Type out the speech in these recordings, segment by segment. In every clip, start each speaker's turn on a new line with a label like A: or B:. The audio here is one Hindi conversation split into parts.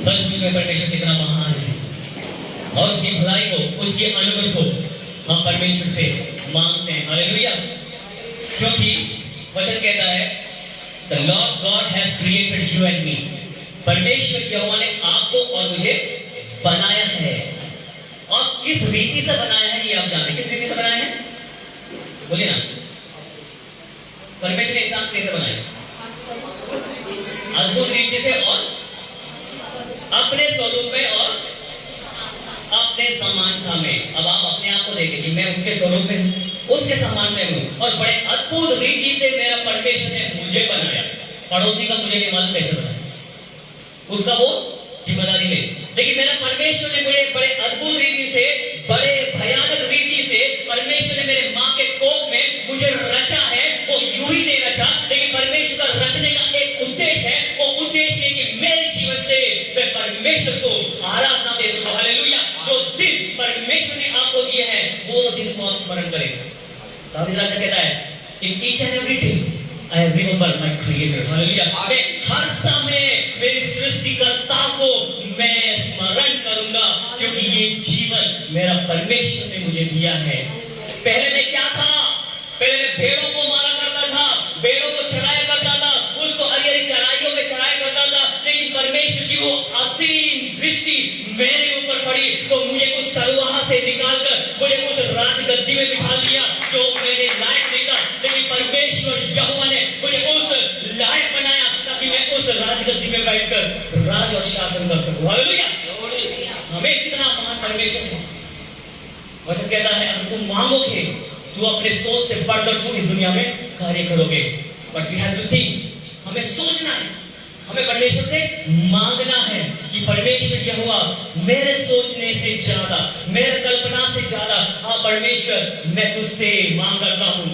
A: सचमुच में परमेश्वर कितना महान है और उसकी भलाई को, उसके अनुग्रह को हम परमेश्वर से मांगते हैं। हालेलुया। क्योंकि वचन कहता है The Lord God has created you and me. परमेश्वर यहोवा ने आपको और मुझे बनाया है। और किस रीति से बनाया है ये आप जानते हैं। किस रीति से बनाया है? बोलिए ना। परमेश्वर ने इंसान कैसे बनाया? अद्भुत रीति से और अपने स्वरूप में और अपने समानता में। अब आप अपने आप को देखें कि मैं उसके स्वरूप में हूं, उसके समान में हूं, और बड़े अद्भुत रीति से मेरा परमेश्वर ने मुझे बनाया। पड़ोसी का मुझे नहीं मालूम कैसे बनाया, उसका वो जिम्मेदारी ले, लेकिन मेरा परमेश्वर ने बड़े बड़े अद्भुत रीति से, बड़े भयानक रीति से परमेश्वर ने मेरे मां के कोख में मुझे रचा है। वो यूं ही नहीं रचा, लेकिन परमेश्वर का रचने का एक उद्देश्य है। वो उद्देश्य है कि मेरे जीवन से मैं परमेश्वर को आराधना दे सकूं। हालेलुया। जो दिन परमेश्वर ने आपको दिए हैं वो दिन को आप स्मरण करें। दाऊद राजा कहता है in each and every day I remember my creator. Hallelujah. मैं हर समय मेरी सृष्टिकर्ता को मैं स्मरण करूंगा, क्योंकि ये जीवन मेरा परमेश्वर ने मुझे दिया है। पहले मैं क्या था? पहले मैं भेड़ों को मारा करता था, भेड़ों को चराया करता था, उसको हरी-हरी चराइयों में चराया करता था, लेकिन परमेश्वर की वो असीम दृष्टि मेरे ऊपर पड़ी तो मुझे उस चरवाहा से निकालकर मुझे उस राजगद्दी में बिठा दिया जो मेरे लायक नहीं था, लेकिन परमेश्वर यहोवा ने मुझे उस लायक बनाया ताकि मैं उस राजगद्दी में बैठकर राज और शासन कर सकूं। हालेलुया। हमें कितना महान परमेश्वर है। वचन कहता है अगर तुम मांगोगे तू अपने सोच से बढ़कर तू इस दुनिया में कार्य करोगे। But we have to think, हमें सोचना है, हमें परमेश्वर से मांगना है कि परमेश्वर यहोवा मेरे सोचने से ज्यादा, मेरे कल्पना से ज्यादा, हाँ परमेश्वर मैं तुझसे मांग करता हूं।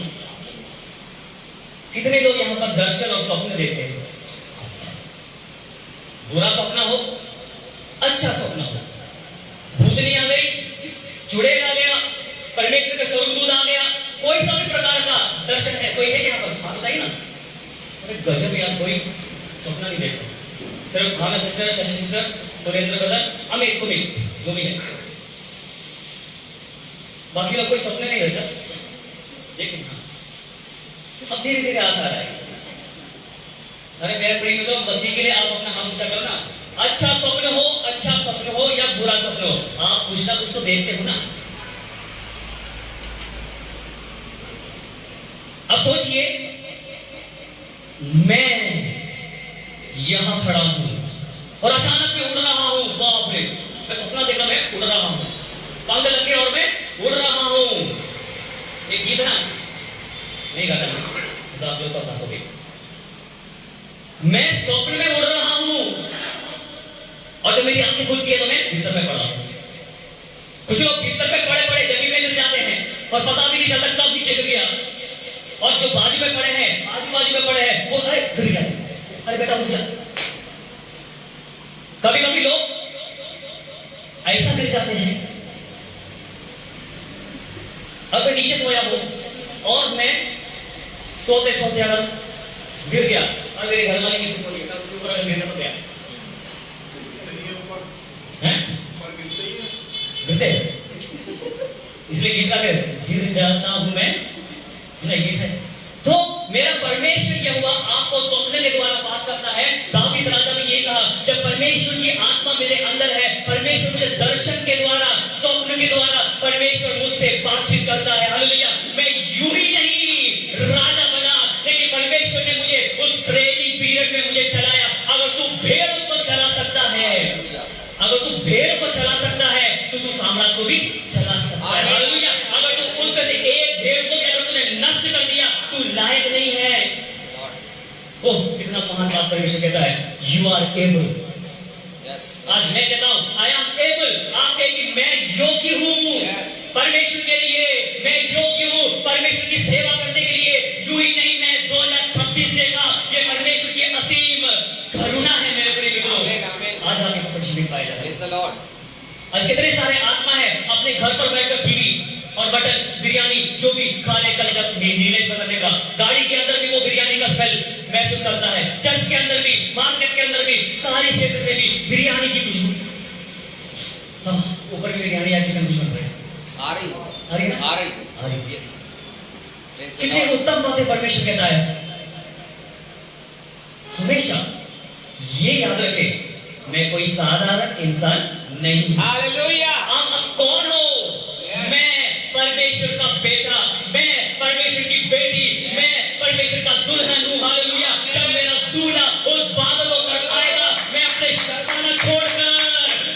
A: कितने लोग यहां पर दर्शन और स्वप्न देखते हैं? बुरा स्वप्न हो, अच्छा स्वप्न हो, भूतनी आ गई, चुड़ैल आ गया, परमेश्वर का स्वर्गदूत आ गया, कोई सा भी प्रकार का दर्शन है, कोई है यहाँ पर? हाँ बताइए ना। अरे गजब यार, कोई स्वप्न नहीं देखता। सिर्फ Bhavna sister, Shashi sister, Surendra brother, Amit, Sumit, जो भी है, बाकी लोग कोई स्वप्न नहीं देखता। लेकिन अब धीरे धीरे आता रहा है। अरे मेरे प्रिय मित्रों, बसी के लिए आप अपना हाथ ऊंचा करो ना। अच्छा स्वप्न हो, अच्छा स्वप्न हो या बुरा स्वप्न हो, आप कुछ ना कुछ तो देखते हो ना। अब सोचिए, मैं यहां खड़ा हूं और अचानक मैं उड़ रहा हूं। बाप रे, मैं सपना देखा मैं उड़ रहा हूं, पंख लगे और मैं उड़ रहा हूं। एक गीत ना, नहीं गाता तो आप जो सब हंसोगे। मैं स्वप्न में उड़ रहा हूं और जब मेरी आंखें खुलती है तो मैं बिस्तर में पड़ा हूं। कुछ लोग बिस्तर पे पड़े पड़े जमीन में गिर जाते हैं और पता भी नहीं चलता कब नीचे गिर गया, और जो बाजू में पड़े हैं, आजू बाजू में पड़े हैं, वो अरे गिर गया, अरे बेटा उठ जा। कभी कभी लोग ऐसा गिर जाते हैं। अब मैं नीचे सोया हूं और मैं सोते सोते अगर गिर गया और मेरे घर वाले नीचे सो गए तो उसके ऊपर अगर गिरना तो गया हैं, गिरते इसलिए गीत का गिर जाता हूं मैं, नहीं गीत है। तो मेरा परमेश्वर यहोवा आपको स्वप्न के द्वारा बात करता है। दाऊद राजा ने ये कहा, जब परमेश्वर की आत्मा मेरे अंदर है, परमेश्वर मुझे दर्शन के द्वारा, स्वप्न के द्वारा परमेश्वर मुझसे बातचीत करता है। हालेलुया। मैं यूं ही नहीं राजा बना, लेकिन परमेश्वर ने मुझे उस ट्रेनिंग पीरियड में मुझे चलाया। अगर तू भेड़ को चला सकता है, अगर तू भेड़ को चला सकता है तो तू साम्राज्य को भी चला सकता है। हालेलुया। अगर तू उसमें से एक भेड़ को भी अगर तूने नष्ट कर दिया, तू लायक नहीं है। ओह कितना महान बात परमेश्वर कहता है, यू आर एबल। आज मैं कहता हूं आई एम एबल। आप कहें कि मैं योग्य हूं परमेश्वर के लिए, मैं योग्य हूं परमेश्वर की सेवा करने के लिए। यूं ही नहीं, मैं 2026 देगा, ये परमेश्वर की असीम करुणा है मेरे प्रिय मित्रों। आज आप यहाँ पर जीवित पाए जाते हैं। आज कितने सारे आत्मा है अपने घर पर बैठकर टीवी और मटन बिरयानी जो भी खा ले, कल जब नीलेश करने का गाड़ी के अंदर भी वो बिरयानी का स्मेल महसूस करता है। चर्च के अंदर भी, मार्केट के अंदर भी, कार्य क्षेत्र में भी बिरयानी की खुशबू। ऊपर की बिरयानी या चिकन कुछ बन रहा है, आ रही यस। कितनी उत्तम बातें परमेश्वर कहता है। हमेशा ये याद रखें, मैं कोई साधारण इंसान नहीं हूं। हालेलुया। आप अब कौन हो? मैं परमेश्वर का बेटा, मैं परमेश्वर की बेटी, मैं परमेश्वर का दुल्हन हूं। हालेलुया। जब मेरा दूल्हा उस बादलों पर आएगा, मैं अपने शर्माना छोड़कर,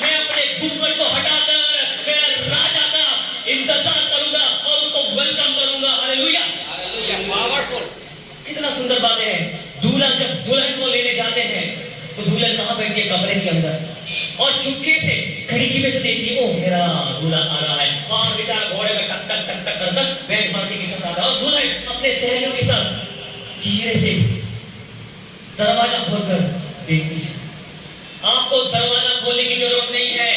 A: मैं अपने घूंघट को हटाकर मेरा राजा का इंतजार करूंगा और उसको वेलकम करूंगा। हालेलुया। पावरफुल। कितना सुंदर बातें हैं। दूल्हा जब दुल्हन को लेने जाते हैं तो दुल्हन कहां बैठती है? कमरे के अंदर, और चुपके से खिड़की में से देखती है, ओह मेरा दूल्हा आ रहा है, और बेचारा घोड़े में टक टक टक टक कर बैठ मारती के साथ आता है, और दुल्हन अपने सहेलियों के साथ धीरे से दरवाजा खोलकर देखती है। आपको दरवाजा खोलने की जरूरत नहीं है,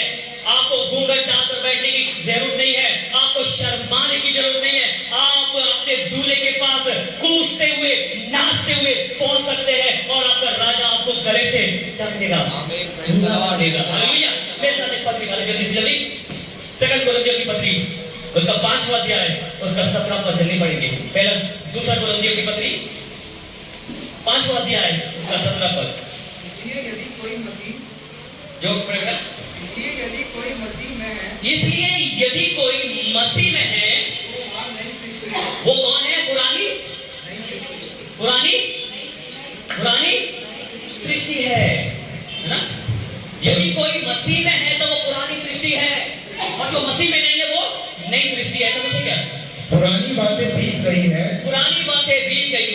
A: आपको घूंघट डालकर बैठने की जरूरत नहीं है, आपको शर्माने की जरूरत नहीं है। आप अपने दूल्हे के पास कूदते हुए, नाचते हुए पहुंच सकते हैं, और आपका राजा आपको गले से क्या देगा? हालेलुया। मेरे साथ एक पत्री वाले जल्दी से जल्दी 2 कोरिन्थियों की पत्री, उसका 5वां अध्याय, उसका 17वां पद जल्दी पढ़ेंगे। पहला 2 कोरिन्थियों की पत्री 5वां अध्याय, उसका 17वां पद।
B: इसलिए यदि कोई मसीह में है,
A: इसलिए यदि कोई मसीह में है, वो कौन है? पुरानी सृष्टि है ना? यदि कोई मसीह में है तो वो पुरानी सृष्टि है, और जो मसीह में नहीं है वो नई सृष्टि है। समझे क्या?
C: पुरानी बातें बीत गई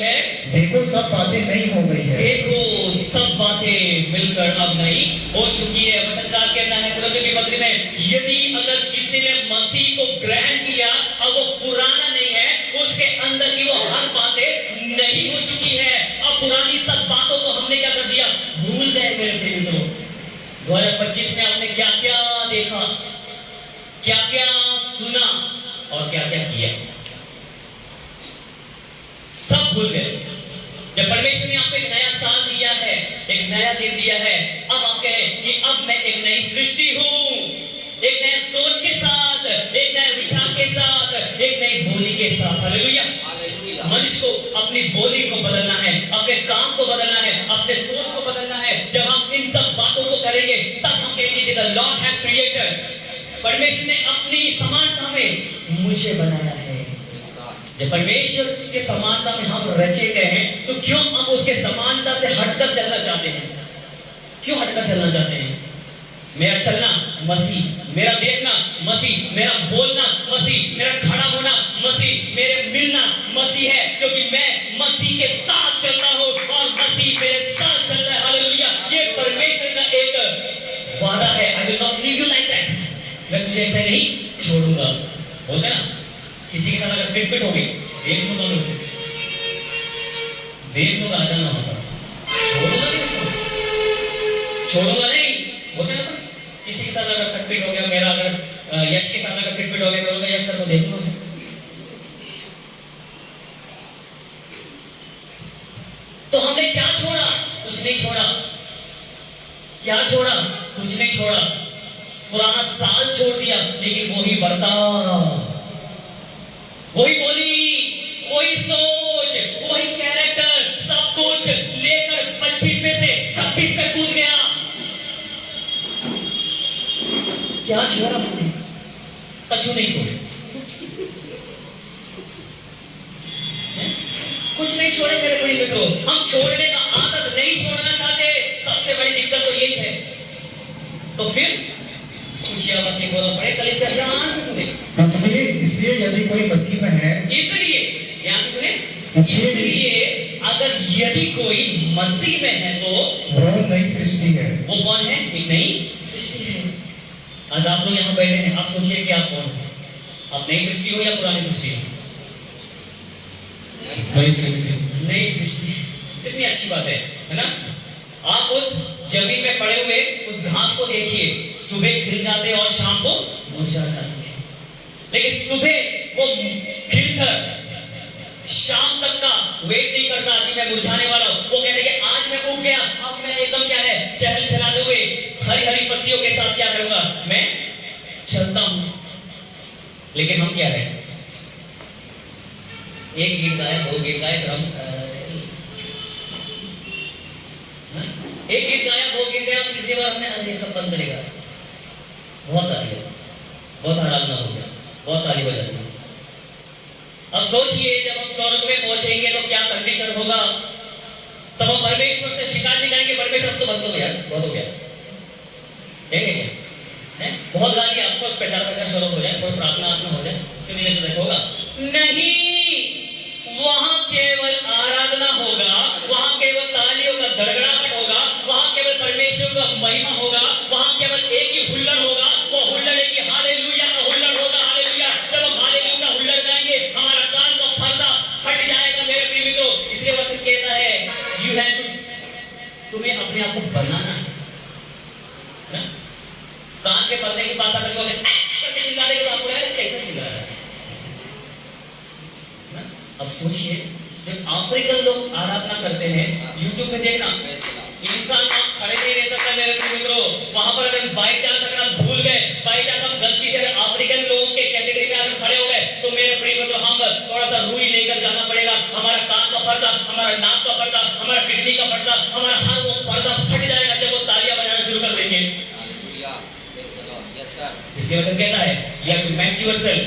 C: है, देखो सब बातें नई हो गई है।
A: देखो सब बातें मिलकर अब नई हो चुकी है। वचनकार कहता है कोरिन्थियों की पत्री में, यदि अगर किसी ने मसीह को ग्रहण किया, अब वो पुराना नहीं है, उसके अंदर की वो हर बातें नई हो चुकी है। अब पुरानी सब बातों को हमने क्या कर दिया? भूल गए। मेरे प्रिय मित्रों, 2025 में आपने क्या क्या देखा, क्या क्या सुना और क्या क्या किया? सब भूल गए। जब परमेश्वर ने आपको एक नया साल दिया है, एक नया दिन दिया है, अब आप कहें कि अब मैं एक नई सृष्टि हूं, एक नए सोच के साथ, एक नए विचार के साथ, एक नई बोली के साथ। हालेलुया। मनुष्य को अपनी बोली को बदलना है, अपने काम को बदलना है, अपने सोच को बदलना है। जब हम इन सब बातों को करेंगे तब हम कहेंगे कि द लॉर्ड हैज क्रिएटेड, परमेश्वर ने अपनी समानता में मुझे बनाया है। जब परमेश्वर के समानता में हम रचे गए हैं, तो क्यों हम उसके समानता से हटकर चलना चाहते हैं? क्यों हटकर चलना चाहते हैं? मेरा चलना मसीह, मेरा देखना मसीह, मेरा बोलना मसीह, मेरा खड़ा होना मसीह, मेरे मिलना मसीह है, क्योंकि मैं मसीह के साथ चलता हूं और मसीह मेरे साथ चल रहा है। हालेलुया। ये परमेश्वर का एक वादा है। I will not leave you like that. मैं तुझे ऐसे नहीं छोड़ूंगा। बोलते ना, किसी के साथ अगर पिट हो गई, देख लो दोनों से, देख लो आ जाना होगा, छोड़ूंगा नहीं उसको, छोड़ूंगा नहीं। बोलते ना, किसी के साथ अगर खटपिट हो गया, मेरा अगर यश के साथ अगर खटपिट हो गया, मैं बोलूंगा यश को देख लो। तो हमने क्या छोड़ा? कुछ नहीं छोड़ा। क्या छोड़ा? कुछ नहीं छोड़ा। पुराना साल छोड़ दिया, लेकिन वही बर्ताव, वही बोली, वही सोच, वही कैरेक्टर, सब कुछ लेकर 25 में से 26 पे कूद गया। क्या छोड़ा हमने? कछु नहीं छोड़े, कुछ नहीं छोड़े मेरे बड़े मित्रों। हम छोड़ने का आदत नहीं छोड़ना चाहते, सबसे बड़ी दिक्कत तो यही है। तो फिर कुछ बस एक बोलो पड़े, कल इसे ध्यान से सुने।
C: इसलिए यदि कोई मसीह में है,
A: इसलिए ध्यान से सुने, इसलिए अगर यदि कोई मसीह में है तो
C: वो नई सृष्टि है।
A: वो कौन है? एक नई सृष्टि है। आज आप लोग यहाँ बैठे हैं, आप सोचिए कि आप कौन हैं? आप नई सृष्टि हो या पुरानी सृष्टि हो?
C: नई सृष्टि।
A: नई सृष्टि, कितनी अच्छी बात है ना? आप उस जमीन में पड़े हुए उस घास को देखिए, सुबह खिल जाते हैं और शाम को मुरझा जाते हैं, लेकिन सुबह वो खिलकर शाम तक का वेट नहीं करता कि मैं मुरझाने वाला हूं। वो कहते कि आज मैं उग गया, अब मैं एकदम क्या है चहल चलाते हुए हरी हरी पत्तियों के साथ क्या करूंगा, मैं चलता हूं। लेकिन हम क्या है, एक गीत गाए, दो गीत गाए, एक गीत गाया, दो गीत गाया, तीसरी बार हमने अरे कब बंद करेगा, बहुत ताली है, बहुत आराधना हो गया, बहुत ताली बजा दी। अब सोचिए जब हम स्वर्ग में पहुंचेंगे तो क्या कंडीशन होगा। तब हम परमेश्वर से शिकायत नहीं करेंगे, परमेश्वर अब तो बंद हो गया, बहुत हो गया, कहेंगे क्या? बहुत गाली आपको प्रचार प्रचार शुरू हो जाए, थोड़ी प्रार्थना आत्मा हो जाए, तो नहीं होगा नहीं, वहां केवल आराधना होगा, वहां केवल तालियों का गड़गड़ाहट होगा, वहां केवल परमेश्वर का महिमा होगा, वहां केवल एक ही हुल्लड़ होगा, वो हुल्लड़ है कि हालेलुया का हुल्लड़ होगा। हालेलुया, जब हम हालेलुया का हुल्लड़ गाएंगे हमारा कान का पर्दा फट जाएगा मेरे प्रिय मित्रों। इसलिए वचन कहता है यू हैव टू, तुम्हें अपने आप को बनाना है ना? कान के पर्दे के पास आकर करके चिल्ला देगा तो आपको लगेगा कैसे चिल्ला रहा है। अब सोचिए जब अफ्रीकन लोग आराधना करते हैं, यूट्यूब में देखना, इंसान आप खड़े नहीं रह सकता मेरे मित्रों। वहां पर अगर बाई चांस अगर आप भूल गए, बाई चांस हम गलती से अगर अफ्रीकन लोगों के कैटेगरी में आकर खड़े हो गए तो मेरे प्रिय मित्रों हम थोड़ा सा रुई लेकर जाना पड़ेगा। हमारा कान का पर्दा, हमारा नाक का पर्दा, हमारा किडनी का पर्दा, हमारा हर वो पर्दा फट जाएगा जब वो तालियां बजाना शुरू कर देंगे। इसलिए वचन कहता है you have to make yourself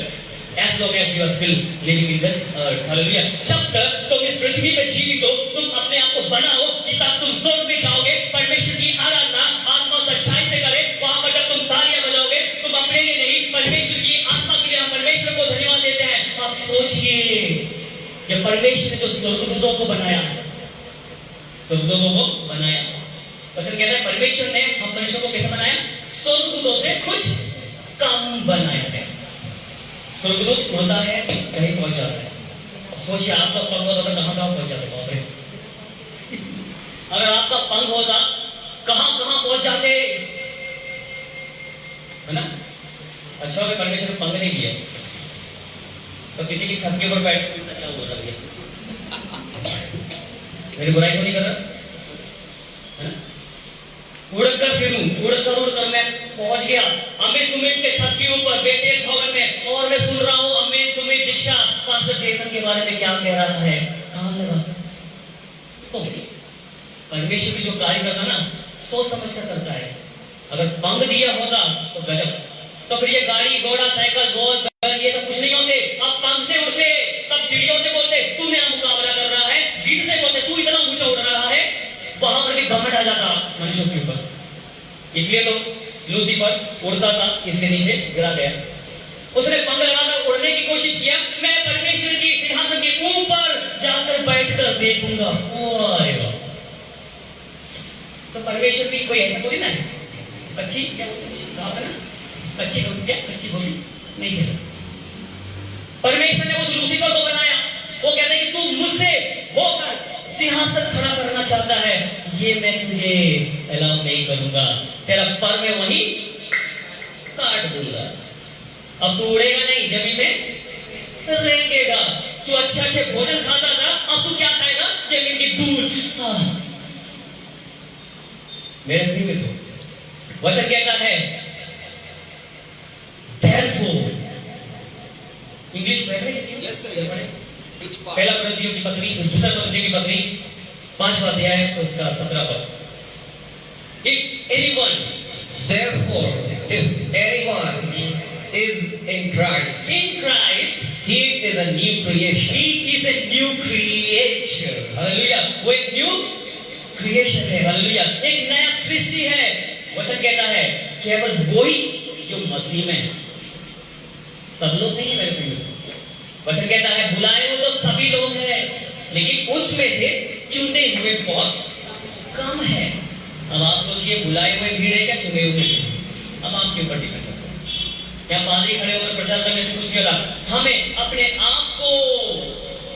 A: as long as you are still living in this earth. Hallelujah. जब तक तुम इस पृथ्वी पे जीवित हो, तुम अपने आप को बनाओ कि तब तुम स्वर्ग में जाओगे, परमेश्वर की आराधना आत्मा सच्चाई से करे। वहां पर जब तुम तालियां बजाओगे, तुम अपने लिए नहीं परमेश्वर की आत्मा के लिए हम परमेश्वर को धन्यवाद देते हैं। आप सोचिए जब परमेश्वर ने जो स्वर्गदूतों को बनाया, स्वर्गदूतों को बनाया, वचन कहता है परमेश्वर ने हम मनुष्यों को कैसे बनाया, स्वर्गदूतों से कुछ कम बनाया है। स्वर्गदूत उड़ता है, कहीं पहुंच जाता है। अब सोचिए आपका पंख होता तो कहां कहां पहुंच जाते, बाप रे। अगर आपका पंख होता कहां कहां पहुंच जाते, है ना? अच्छा हो परमेश्वर ने पंख नहीं दिया तो किसी की छत के ऊपर बैठ क्या बोल रहा है, मेरी बुराई तो नहीं कर रहा, है ना? उड़कर फिरूं, उड़कर मैं पहुंच गया अमित सुमित के छत के ऊपर बेतेल भवन में, और मैं सुन रहा हूं अमित सुमित दीक्षा पास्टर जेसन के बारे में क्या कह रहा है। कहां लगा तो परमेश्वर भी जो कार्य करता ना सोच समझ कर करता है। अगर पंख दिया होता तो गजब, तो फिर ये गाड़ी घोड़ा साइकिल गोल ये सब कुछ नहीं होते। अब पंख से उड़ते, तब चिड़ियों से बोलते तू मेरा मुकाबला कर रहा है, गिद्ध से बोलते तू इतना ऊंचा उड़ रहा है, वहां पर भी घमंड आ जाता मनुष्यों के ऊपर। इसलिए तो लूसीफर उड़ता था, इसके नीचे गिरा गया। उसने पंख लगाकर उड़ने की कोशिश किया, मैं परमेश्वर की सिंहासन के ऊपर जाकर बैठकर देखूंगा। अरे वाह, तो परमेश्वर भी कोई ऐसा थोड़ी ना है कच्ची क्या कहा ना, कच्ची क्या कच्ची बोली नहीं है। परमेश्वर ने उस लूसीफर को बनाया, वो कहता है कि तू मुझसे होकर सिंहासन खड़ा करना चाहता है, ये मैं तुझे अलाउ नहीं करूंगा, तेरा पर मैं वहीं काट दूंगा। अब तू उड़ेगा नहीं, जमीन में रेंगेगा। तू अच्छे भोजन खाता था, अब तू क्या खाएगा, जमीन की धूल। मेरे प्रिय मित्रों वचन कहता है therefore, इंग्लिश पढ़ रहे हैं?
D: Yes, sir, yes. Which part?
A: पहला कोरिन्थियों की पत्री, दूसरा कोरिन्थियों की पत्री 5वां अध्याय उसका 17 पद। If anyone,
E: Therefore, if anyone is in Christ, he is a new creation.
A: he is a new creature. Hallelujah. वो एक new creation है। Hallelujah. एक नया सृष्टि है। वचन कहता है केवल वही जो मसीह में है, सब लोग नहीं है मेरे प्रिय। वचन कहता है बुलाए हुए तो सभी लोग हैं, लेकिन उसमें से चुने हुए बहुत कम है। अब आप सोचिए बुलाए हुए भीड़ है क्या चुने हुए? अब आपके ऊपर डिपेंड करता है। क्या पादरी खड़े होकर प्रचार करने से कुछ नहीं होता। हमें अपने आप को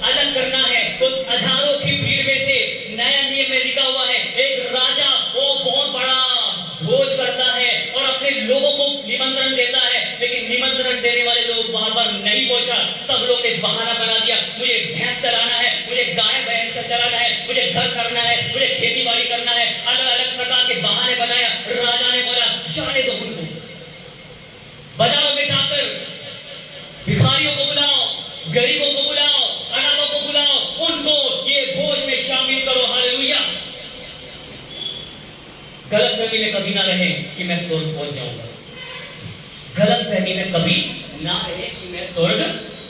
A: अलग करना है उस हजारों की भीड़ में से। नया नियम में लिखा हुआ है एक राजा वो बहुत बड़ा भोज करता है और अपने लोगों को निमंत्रण देता है, लेकिन निमंत्रण कंसल्टेंट देने वाले लोग वहां पर नहीं पहुंचा। सब लोग ने बहाना बना दिया, मुझे भैंस चलाना है, मुझे गाय भैंस चलाना है, मुझे घर करना है, मुझे खेती बाड़ी करना है, अलग अलग प्रकार के बहाने बनाया। राजा ने बोला जाने दो उनको, बाजारों में जाकर भिखारियों को बुलाओ, गरीबों को बुलाओ, अनाथों को बुलाओ, उनको ये भोज में शामिल करो। हालेलुया। गलतफहमी में कभी ना रहे कि मैं स्वर्ग पहुंच जाऊंगा। गलतफहमी में कभी ना रहे कि मैं स्वर्ग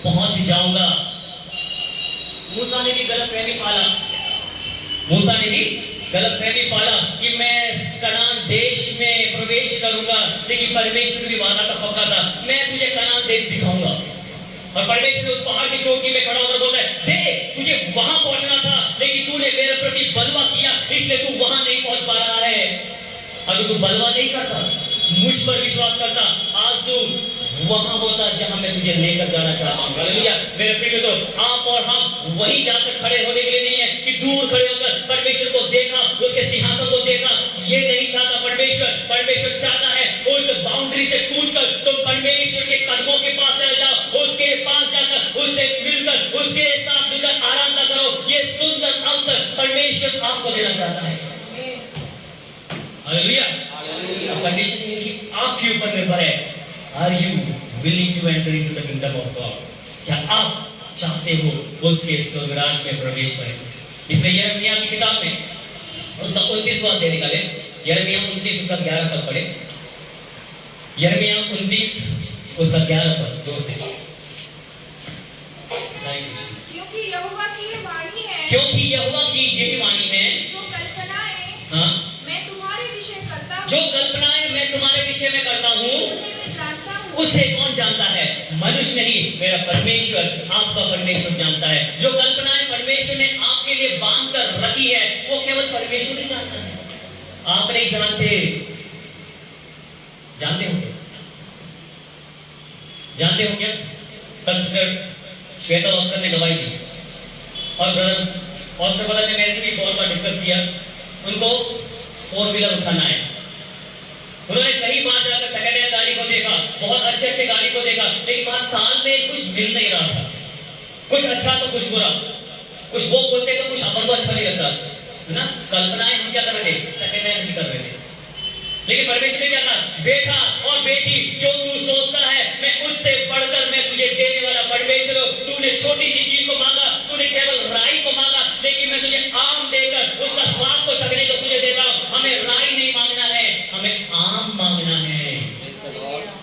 A: पहुंच जाऊंगा। मूसा ने भी गलतफहमी पाला, मूसा ने भी गलतफहमी पाला कि मैं कनान देश में प्रवेश करूंगा, लेकिन परमेश्वर भी वादा का पक्का था, मैं तुझे कनान देश दिखाऊंगा। और परमेश्वर उस पहाड़ की चोटी में खड़ा होकर बोलता है, देख तुझे वहां पहुंचना था, लेकिन तूने मेरे प्रति बलवा किया, इसलिए तू वहां नहीं पहुंच पा रहा है। अगर तू बलवा नहीं करता, मुझ पर विश्वास करता, आज तू वहां होता जहां मैं तुझे लेकर जाना चाहता हूं। हालेलुया। मेरे प्रिय तो आप और हम वहीं जाकर खड़े होने के लिए नहीं है कि दूर खड़े होकर परमेश्वर को देखा, उसके सिंहासन को देखा, ये नहीं चाहता परमेश्वर। परमेश्वर चाहता है उस बाउंड्री से कूदकर तुम परमेश्वर के कदमों के पास चले जाओ, उसके पास जाकर उससे मिलकर उसके साथ मिलकर आराम करो। ये सुंदर अवसर परमेश्वर आपको देना चाहता है। हालेलुया। अब कंडीशन ये कि आपके ऊपर निर्भर है, are you willing to enter into the kingdom of God? क्या आप चाहते हो उसके स्वर्गराज में प्रवेश करें? इसलिए यिर्मयाह की किताब में उसका 29वां अध्याय निकाले, यिर्मयाह 29 उसका 11 पद पढ़े। यिर्मयाह 29 उसका 11 पद जोर से।
F: क्योंकि यहोवा की ये वाणी है,
A: क्योंकि यहोवा की यही वाणी है,
F: जो कल्पनाएं
A: हाँ,
F: मैं तुम्हारे विषय करता हूँ,
A: जो कल्पनाएं मैं तुम्हारे विषय में करता हूँ,
F: उन्हें मैं जानता हूँ।
A: उसे कौन जानता है? मनुष्य नहीं, मेरा परमेश्वर, आपका परमेश्वर जानता है। जो कल्पनाएं परमेश्वर ने आपके लिए बांध कर रखी है, वो केवल परमेश्वर ही जानता है। आप नहीं जानते। जानते हो क्या? जानते हो क्या? कल सिस्टर श्वेता ऑस्कर ने गवाही दी और ब्रदर ऑस्कर ब्रदर ने मेरे से भी बहुत बार डिस्कस किया। उनको 4 व्हीलर उठाना है। उन्होंने कई बार जाकर सेकंड हैंड गाड़ी को देखा, बहुत अच्छे गाड़ी को देखा, लेकिन वहां ताल में कुछ मिल नहीं रहा था। कुछ अच्छा तो कुछ बुरा, कुछ वो बोलते तो कुछ अपन को अच्छा नहीं लगता, है ना? कल्पनाएं हम क्या कर रहे थे? सेकंड हैंड कर रहे थे। लेकिन परमेश्वर ने क्या कहा? बेटा और बेटी, जो तू सोचता है मैं उससे बढ़कर मैं तुझे देने वाला परमेश्वर हूं। तूने छोटी सी चीज को मांगा, तूने केवल राई को मांगा, लेकिन मैं तुझे आम देकर उसका स्वाद को चखने को तुझे देता हूं। हमें राई नहीं मांगना है, हमें आम मांगना है।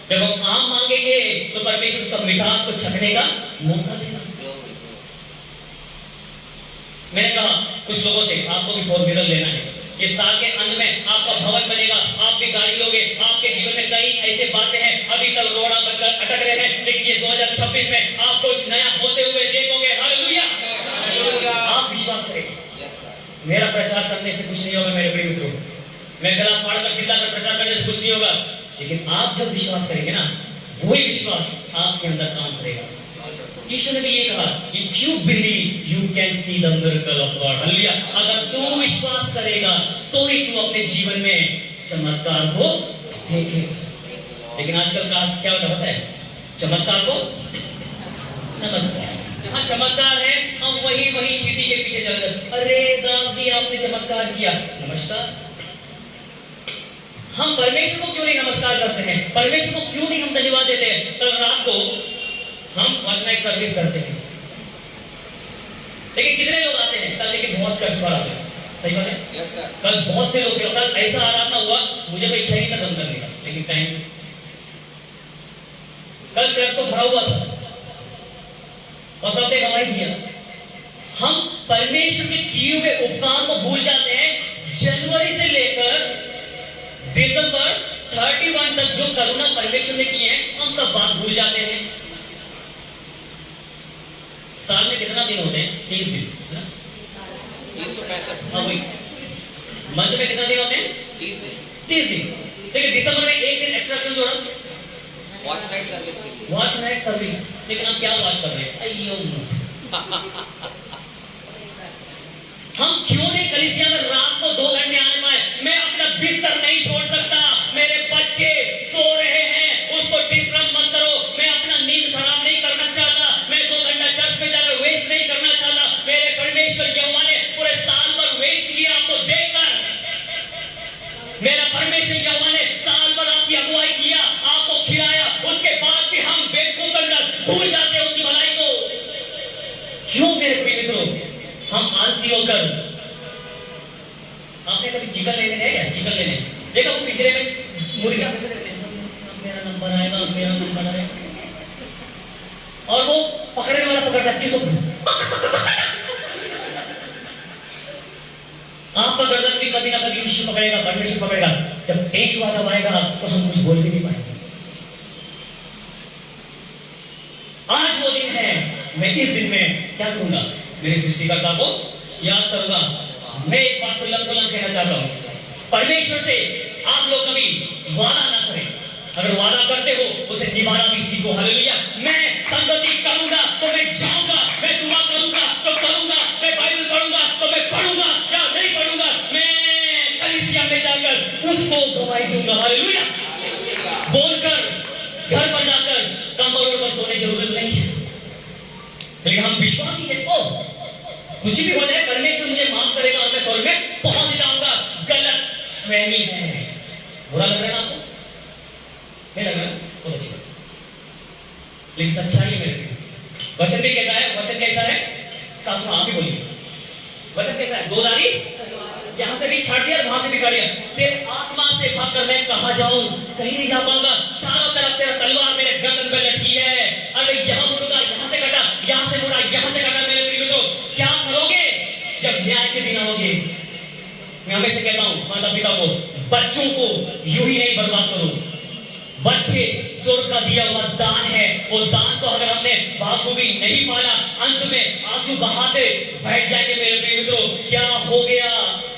A: जब हम आम मांगेंगे तो परमेश्वर उसका मिठास को चखने का मौका देगा। मैंने कहा कुछ लोगों से आपको भी 4 व्हीलर लेना है, ये साल के अंत में आपका भवन बनेगा, आप भी गाड़ी लोगे। आपके जीवन में कई ऐसे बातें हैं अभी तक रोड़ा बनकर अटक रहे हैं, लेकिन ये 2026 में आप कुछ नया होते हुए देखोगे। हालेलुया। आप विश्वास करें। मेरा प्रचार करने से कुछ नहीं होगा मेरे प्रिय मित्रों, मैं गला फाड़कर चिल्लाकर प्रचार करने से कुछ नहीं होगा, लेकिन आप जब विश्वास करेंगे ना, वही विश्वास आपके अंदर काम करेगा। यीशु ने भी ये कहा, if you believe you can see the miracle of God. Hallelujah. अगर तू विश्वास करेगा तो ही तू अपने जीवन में चमत्कार को देखेगा। लेकिन आजकल का क्या होता है? चमत्कार को नमस्कार, जहां चमत्कार है हम वही चीटी के पीछे चल गए। अरे दास जी आपने चमत्कार किया, नमस्कार। हम परमेश्वर को क्यों नहीं नमस्कार करते हैं? परमेश्वर को क्यों नहीं हम धन्यवाद देते हैं? कल रात को हम फर्स्ट नाइट सर्विस करते हैं, लेकिन कितने लोग आते हैं कल? लेकिन बहुत चर्च पर आते हैं। सही बात है?
D: Yes, sir.
A: कल बहुत से लोग, कल ऐसा आराधना हुआ मुझे तो इच्छा ही था बंद करने का, लेकिन टाइम, कल चर्च तो भरा हुआ था और सबने गवाही दिया। हम परमेश्वर के किए हुए उपकार को भूल जाते हैं। जनवरी से लेकर दिसंबर 31 तक जो करुणा परमेश्वर ने की है, हम सब बात भूल जाते हैं। साल में कितना दिन होते हैं? 30 दिन, है ना?
D: 365
A: हाँ वही। मंथ में कितना दिन होते हैं?
D: 30 दिन
A: 30 दिन। लेकिन दिसंबर में एक दिन एक्स्ट्रा क्यों जोड़ा?
D: वॉच नाइट सर्विस के लिए।
A: Watch night service. लेकिन हम क्या वॉच कर रहे हैं? अय्यो हम क्यों नहीं कलीसिया में रात को 2 घंटे आने पाए? मैं अपना बिस्तर नहीं छोड़ सकता, मेरे बच्चे सो रहे हैं, उसको डिस्टर्ब मत करो। मैं चिकन लेने गए क्या? चिकन लेने देखा वो पिंजरे में मुर्गियां बैठे रहते हैं, मेरा नंबर आएगा, मेरा नंबर आएगा, और वो पकड़ने वाला पकड़ता है किसको? आपका गर्दन भी कभी ना कभी ईश्वर पकड़ेगा, परमेश्वर पकड़ेगा। जब तेज वाला आएगा तो हम कुछ बोल भी नहीं पाएंगे। आज वो दिन है, मैं इस दिन में क्या करूंगा? मेरे सृष्टिकर्ता को याद करूंगा। मैं एक बात को लंबा कहना चाहता हूं, परमेश्वर से आप लोग कभी वादा ना करें। अगर वादा करते हो उसे निभाना भी सीखो। हालेलुया। मैं संगति करूंगा तो मैं जाऊंगा, मैं दुआ करूंगा तो करूंगा, मैं बाइबल पढ़ूंगा तो मैं पढ़ूंगा, या नहीं पढ़ूंगा मैं कलीसिया में जाकर उसको गवाही दूंगा। हालेलुया। बोलकर घर पर जाकर कंबल ओढ़कर सोने की जरूरत नहीं है, लेकिन हम विश्वासी हैं। ओ कुछ भी हो जाए परमेश्वर मुझे माफ करेगा और मैं स्वर्ग में पहुंच जाऊंगा। गलत फहमी है। बुरा लग रहा है ना आपको? नहीं लग रहा? बहुत अच्छी बात, लेकिन सच्चाई है मेरे लिए। वचन भी कहता है, वचन कैसा है? सासू आप ही बोलिए, वचन कैसा है? 2 दाढ़ी यहां से भी छाट दिया, वहां से भी काट दिया। तेरे आत्मा से भागकर मैं कहां जाऊं? कहीं नहीं जा पाऊंगा। चारों तरफ तेरा तलवार मेरे गर्दन पे लटकी है। अरे यहां मुड़ा, यहां से कटा, यहां से मुड़ा, यहां से कटा। मेरे प्रिय मित्रों, क्या करोगे जब न्याय के दिन आओगे? मैं हमेशा कहता हूं माता पिता को, बच्चों को यूं ही नहीं बर्बाद करो। बच्चे स्वर्ग का दिया हुआ दान है। वो दान को अगर हमने बाखूबी नहीं पाला, अंत में आंसू बहाते बैठ जाएंगे। मेरे प्रिय मित्रों, क्या हो गया?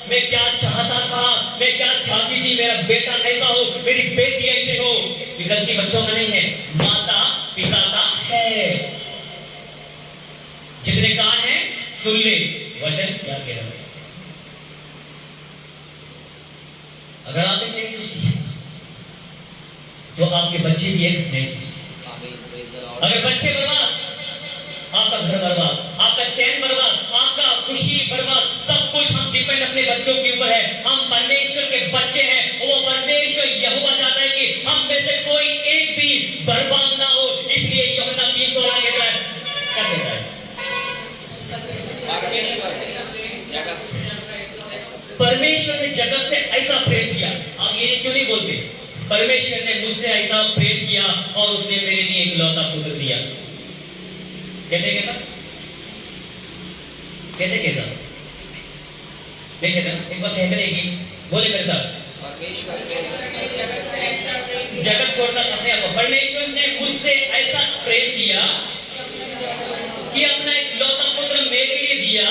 A: मैं क्या चाहता था, मैं क्या चाहती थी, मेरा बेटा ऐसा हो, मेरी बेटी ऐसे हो। ये गलती बच्चों का नहीं है, माता पिता का है। जितने कान हैं सुन ले वचन क्या कह रहा है। अगर आप एक नई सृष्टि है तो आपके बच्चे भी एक नई सृष्टि। अगर बच्चे बर्बाद, आपका घर बर्बाद, आपका चैन बर्बाद, आपका खुशी बर्बाद, सब कुछ हम डिपेंड अपने बच्चों के ऊपर है। हम परमेश्वर के बच्चे हैं। वो परमेश्वर यहोवा चाहता है कि हम में से कोई एक भी बर्बाद ना हो। इसलिए यूहन्ना 3:16 कहता है, क्या कहता है? परमेश्वर ने जगत से ऐसा प्रेम किया। आप ये क्यों नहीं बोलते? परमेश्वर ने मुझसे ऐसा प्रेम किया और उसने मेरे लिए इकलौता पुत्र दिया। कहते कैसा? कहते कैसा? नहीं कहते? एक बार कहते नहीं कि बोले मेरे साथ, जगत छोड़कर अपने आप को। परमेश्वर ने मुझसे ऐसा प्रेम किया कि अपना इकलौता पुत्र मेरे लिए दिया,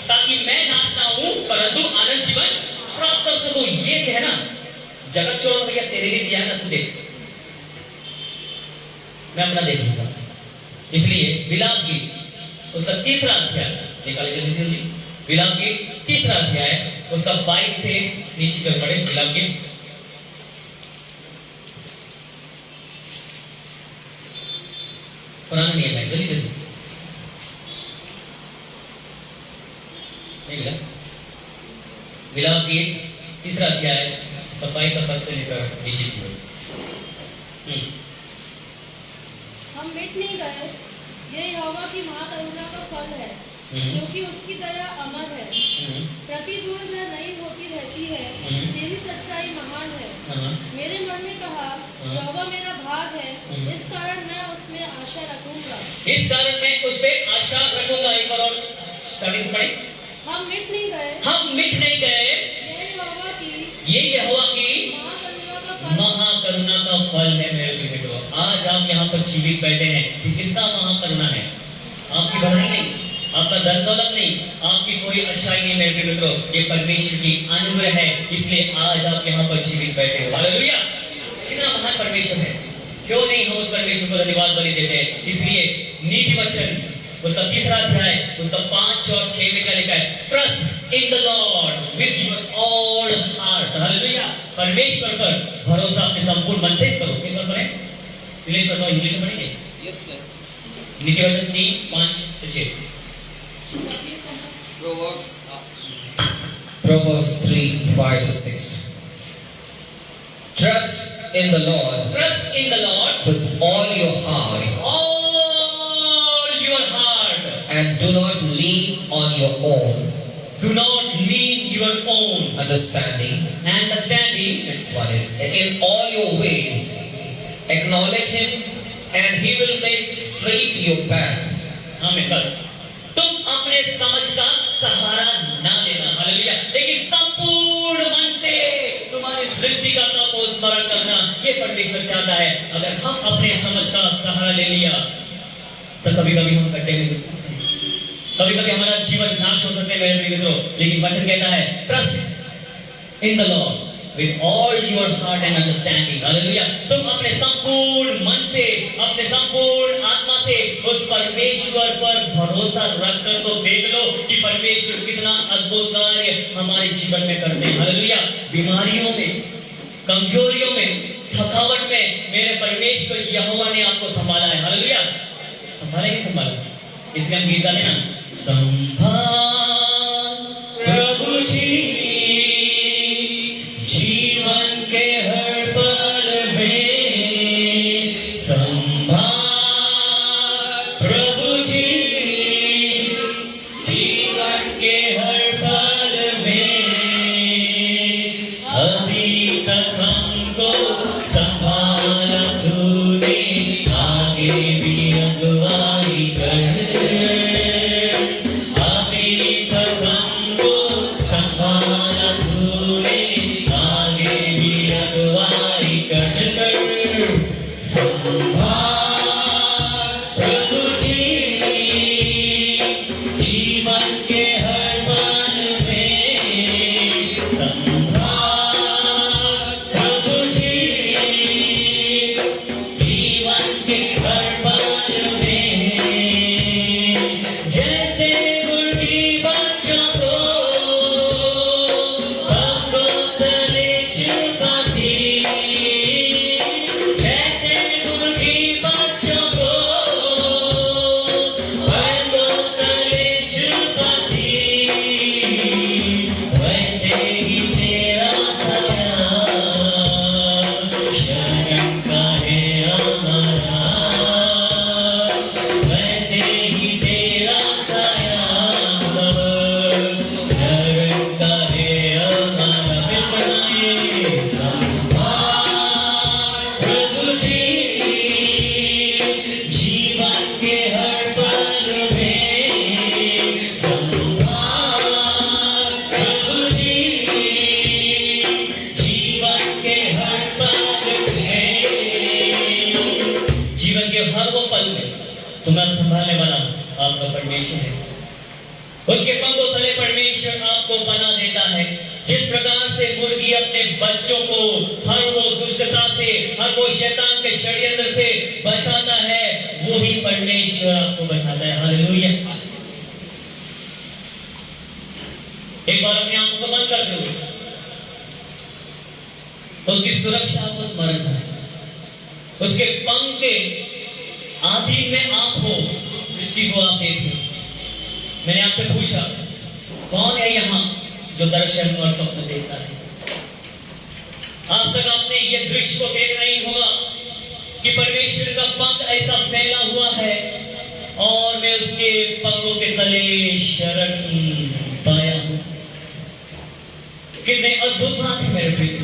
A: ताकि मैं नाश ना हूं परंतु आनंद जीवन प्राप्त कर सकूं। ये कहना, जगत छोड़ो भैया, तेरे लिए दिया ना, तू देख, मैं अपना देख लूंगा। इसलिए विलाप गीत उसका 3रा अध्याय निकाले जल्दी से जल्दी। विलाप गीत 3रा अध्याय उसका 22 से नीचे कर पड़े। विलाप गीत पुराना नियम है, जल्दी जल्दी विलाप गीत 3रा अध्याय 27 पद से लेकर नीचे की ओर।
F: हम मिट नहीं गए, ये यहोवा की महाकरुणा का फल है, क्योंकि उसकी दया अमर है। प्रतिदिन वह नई होती रहती है, तेरी सच्चाई महान है। मेरे मन ने कहा, यहोवा मेरा भाग है, इस कारण मैं उसमें आशा रखूंगा।
A: इस कारण मैं उस पे आशा रखूंगा। एक बार और स्टार्टिंग से पढ़ें।
F: हम मिट नहीं गए,
A: हम मिट नहीं गए, ये यहोवा की महाकरुणा का फल है। मेरे मित्रों, आज आप यहाँ पर जीवित बैठे हैं, ये किसका महाकरुणा है? आपकी बढ़ाई नहीं, आपका धन दौलत नहीं, आपकी कोई अच्छाई नहीं। मेरे मित्रों, ये परमेश्वर की अनुग्रह है, इसलिए आज आप यहाँ पर जीवित बैठे हो। हालेलुया। कितना महान परमेश्वर है। क्यों नहीं हम उस परमेश्वर को धन्यवाद बलि देते हैं? इसलिए नीति वचन उसका 3रा अध्याय उसका 5 और 6 में क्या लिखा है? Trust in the Lord with your all heart. Hallelujah. परमेश्वर पर भरोसा अपने संपूर्ण मन से करो। एक बार पढ़ें, इंग्लिश में पढ़ेंगे।
D: Yes sir.
A: नीति वचन 3, 5 से 6।
E: Proverbs 3, 5 to 6. Trust in the Lord.
A: Trust in the Lord
E: with all your heart.
A: All your heart.
E: And do not lean on your own.
A: Do not lean your own.
E: understanding.
A: understanding.
E: Sixth one is, in all your ways, acknowledge him, and he will make straight your path.
A: हमें बस तुम अपने समझ का सहारा ना लेना, हालेलुया, लेकिन संपूर्ण मन से तुम्हारे सृष्टिकर्ता को स्मरण करना, ये परमेश्वर चाहता है। अगर हम अपने समझ का सहारा ले लिया तो कभी-कभी हम गड्ढे में घुस सकते हैं, कभी-कभी हमारा जीवन नाश हो सकता है मेरे प्रिय मित्रों। लेकिन वचन कहता है, trust in the Lord with all your heart and understanding, hallelujah. तुम अपने संपूर्ण मन से, अपने संपूर्ण आत्मा से उस परमेश्वर पर भरोसा रखकर तो देख लो कि परमेश्वर कितना अद्भुत कार्य हमारे जीवन में करते हैं, हालेलुया। बीमारियों में, कमजोरियों में, थकावट में मेरे परमेश्वर यहोवा ने आपको संभाला है, हालेलुया। संभाला कि संभाला? इसलिए हम गीत गाते हैं ना, संभाल प्रभु जी जीवन के हर पल में, संभाल प्रभु जी जीवन के हर पल में, अभी तक हमको संभाला तूने, आगे भी अगुवाई कर, अभी तक हमको संभाला तूने, आगे भी अगुवाई कर, संभाल प्रभु जी जीवन के हर पल में, संभाल प्रभु जी जीवन के हर पल में, जैसे मुर्गी बच्चों को हमको तले छुपाती, जैसे मुर्गी बच्चों को हमको तले छुपाती, वैसे ही तेरा साया शरण का है हमारा, वैसे ही तेरा साया शरण का है हमारा। बिल्कुल नहीं, संभाल प्रभु जी जीवन के हर पल में, संभाल प्रभु जी जीवन के हर पल में, जीवन के हर वो पल में तुम्हें संभालने वाला आपका परमेश्वर है। उसके पंखों तले परमेश्वर आपको बना देता है। जिस प्रकार से मुर्गी अपने बच्चों को हर वो दुष्टता से, हर वो शैतान के षड्यंत्र से बचाता है, वो ही परमेश्वर आपको बचाता है, हालेलुया। एक बार अपनी आंखों को बंद कर दो, उसकी सुरक्षा को स्मरण करें, उसके पंख के आधीन में आप हो, दृष्टि को आप देखो। मैंने आपसे पूछा, कौन है यहाँ जो दर्शन और स्वप्न देखता है? आज तक आपने ये दृश्य को देखा नहीं होगा कि परमेश्वर का पंख ऐसा फैला हुआ है और मैं उसके पंखों के तले शरण पाया हूं। कितने अद्भुत बात है मेरे प्रिय।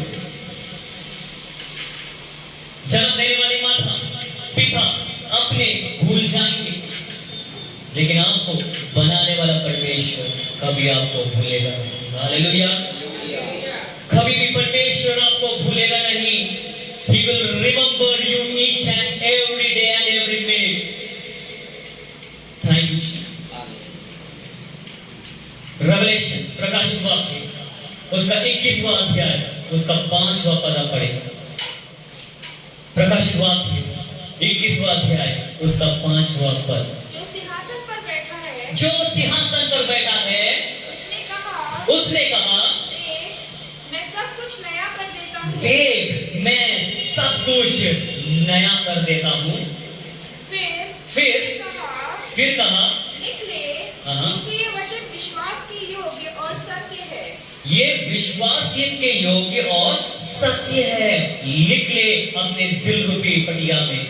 A: जन्म देने वाली माता, पिता अपने भूल जाएंगे, लेकिन आपको बनाने वाला परमेश्वर कभी आपको भूलेगा नहीं, हालेलुया। कभी भी परमेश्वर आपको भूलेगा नहीं। He will remember you each and every day and every minute. Thank you, Jesus. Revelation, प्रकाशित वाक्य, उसका 21वां अध्याय, उसका 5वां पद पढ़ेगा। प्रकाशित वाक्य 21वां अध्याय, उसका 5वां पद।
F: जो सिंहासन पर बैठा है,
A: जो सिंहासन पर बैठा है, उसने कहा,
F: देख, मैं सब कुछ नया कर देता हूँ।
A: देख, मैं सब कुछ नया कर देता हूँ। फिर कहा,
F: लिख ले, क्योंकि ये वचन विश्वास के योग्य और सत्य है।
A: ये विश्वास के योग्य और सत्य है। लिख ले अपने दिल रूपी पटिया में,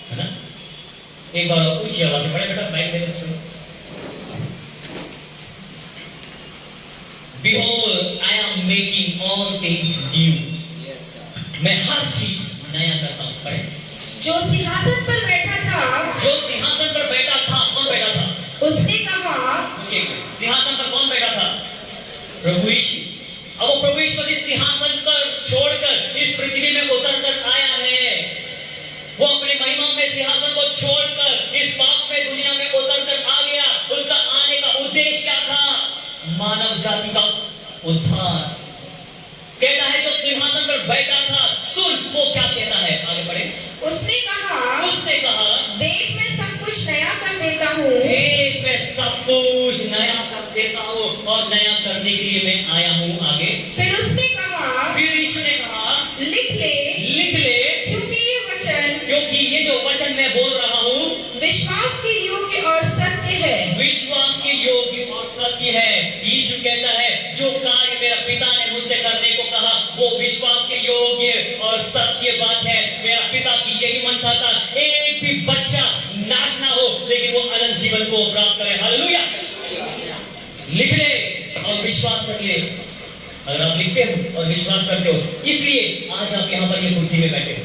A: है ना? एक बार ऊंची आवाज से पढ़े बेटा, माइक दे दो।
E: Behold, I am making all things new.
D: Yes, sir.
E: मैं हर चीज नया करता हूँ। पढ़े।
G: जो सिंहासन पर बैठा था
E: जो सिंहासन पर बैठा था, कौन बैठा था?
G: उसने कहा,
E: ओके, सिंहासन पर कौन बैठा था? प्रभु यीशु। अब वो प्रभु यीशु इस सिंहासन पर छोड़कर इस पृथ्वी में उतर कर आया है। वो अपने महिमा में सिंहासन को छोड़कर इस पाप में दुनिया में उतर कर आ गया। उसका आने का उद्देश्य क्या था? मानव जाति का उद्धार। कहता है जो सिंहासन पर बैठा था, सुन वो क्या कहता है, आगे बढ़े।
G: उसने कहा, देख मैं सब कुछ नया कर देता हूँ।
E: देख मैं सब कुछ नया कर देता हूँ और नया करने के लिए मैं आया हूँ। आगे
G: फिर उसने कहा,
E: फिर यीशु ने कहा,
G: लिख ले,
E: क्योंकि ये जो वचन मैं बोल रहा हूँ
G: विश्वास के योग्य और सत्य है।
E: विश्वास के योग्य और सत्य है। यीशु कहता है जो कार्य मेरा पिता ने मुझसे करने को कहा वो विश्वास के योग्य और सत्य बात है। मेरा पिता की यही मनसा था, एक भी बच्चा नाश ना हो लेकिन वो अनंत जीवन को प्राप्त करे। हालेलुया। लिख ले और विश्वास कर ले। अगर आप लिखते हो और विश्वास करते हो, इसलिए आज आप यहाँ पर ये कुर्सी में बैठे हो।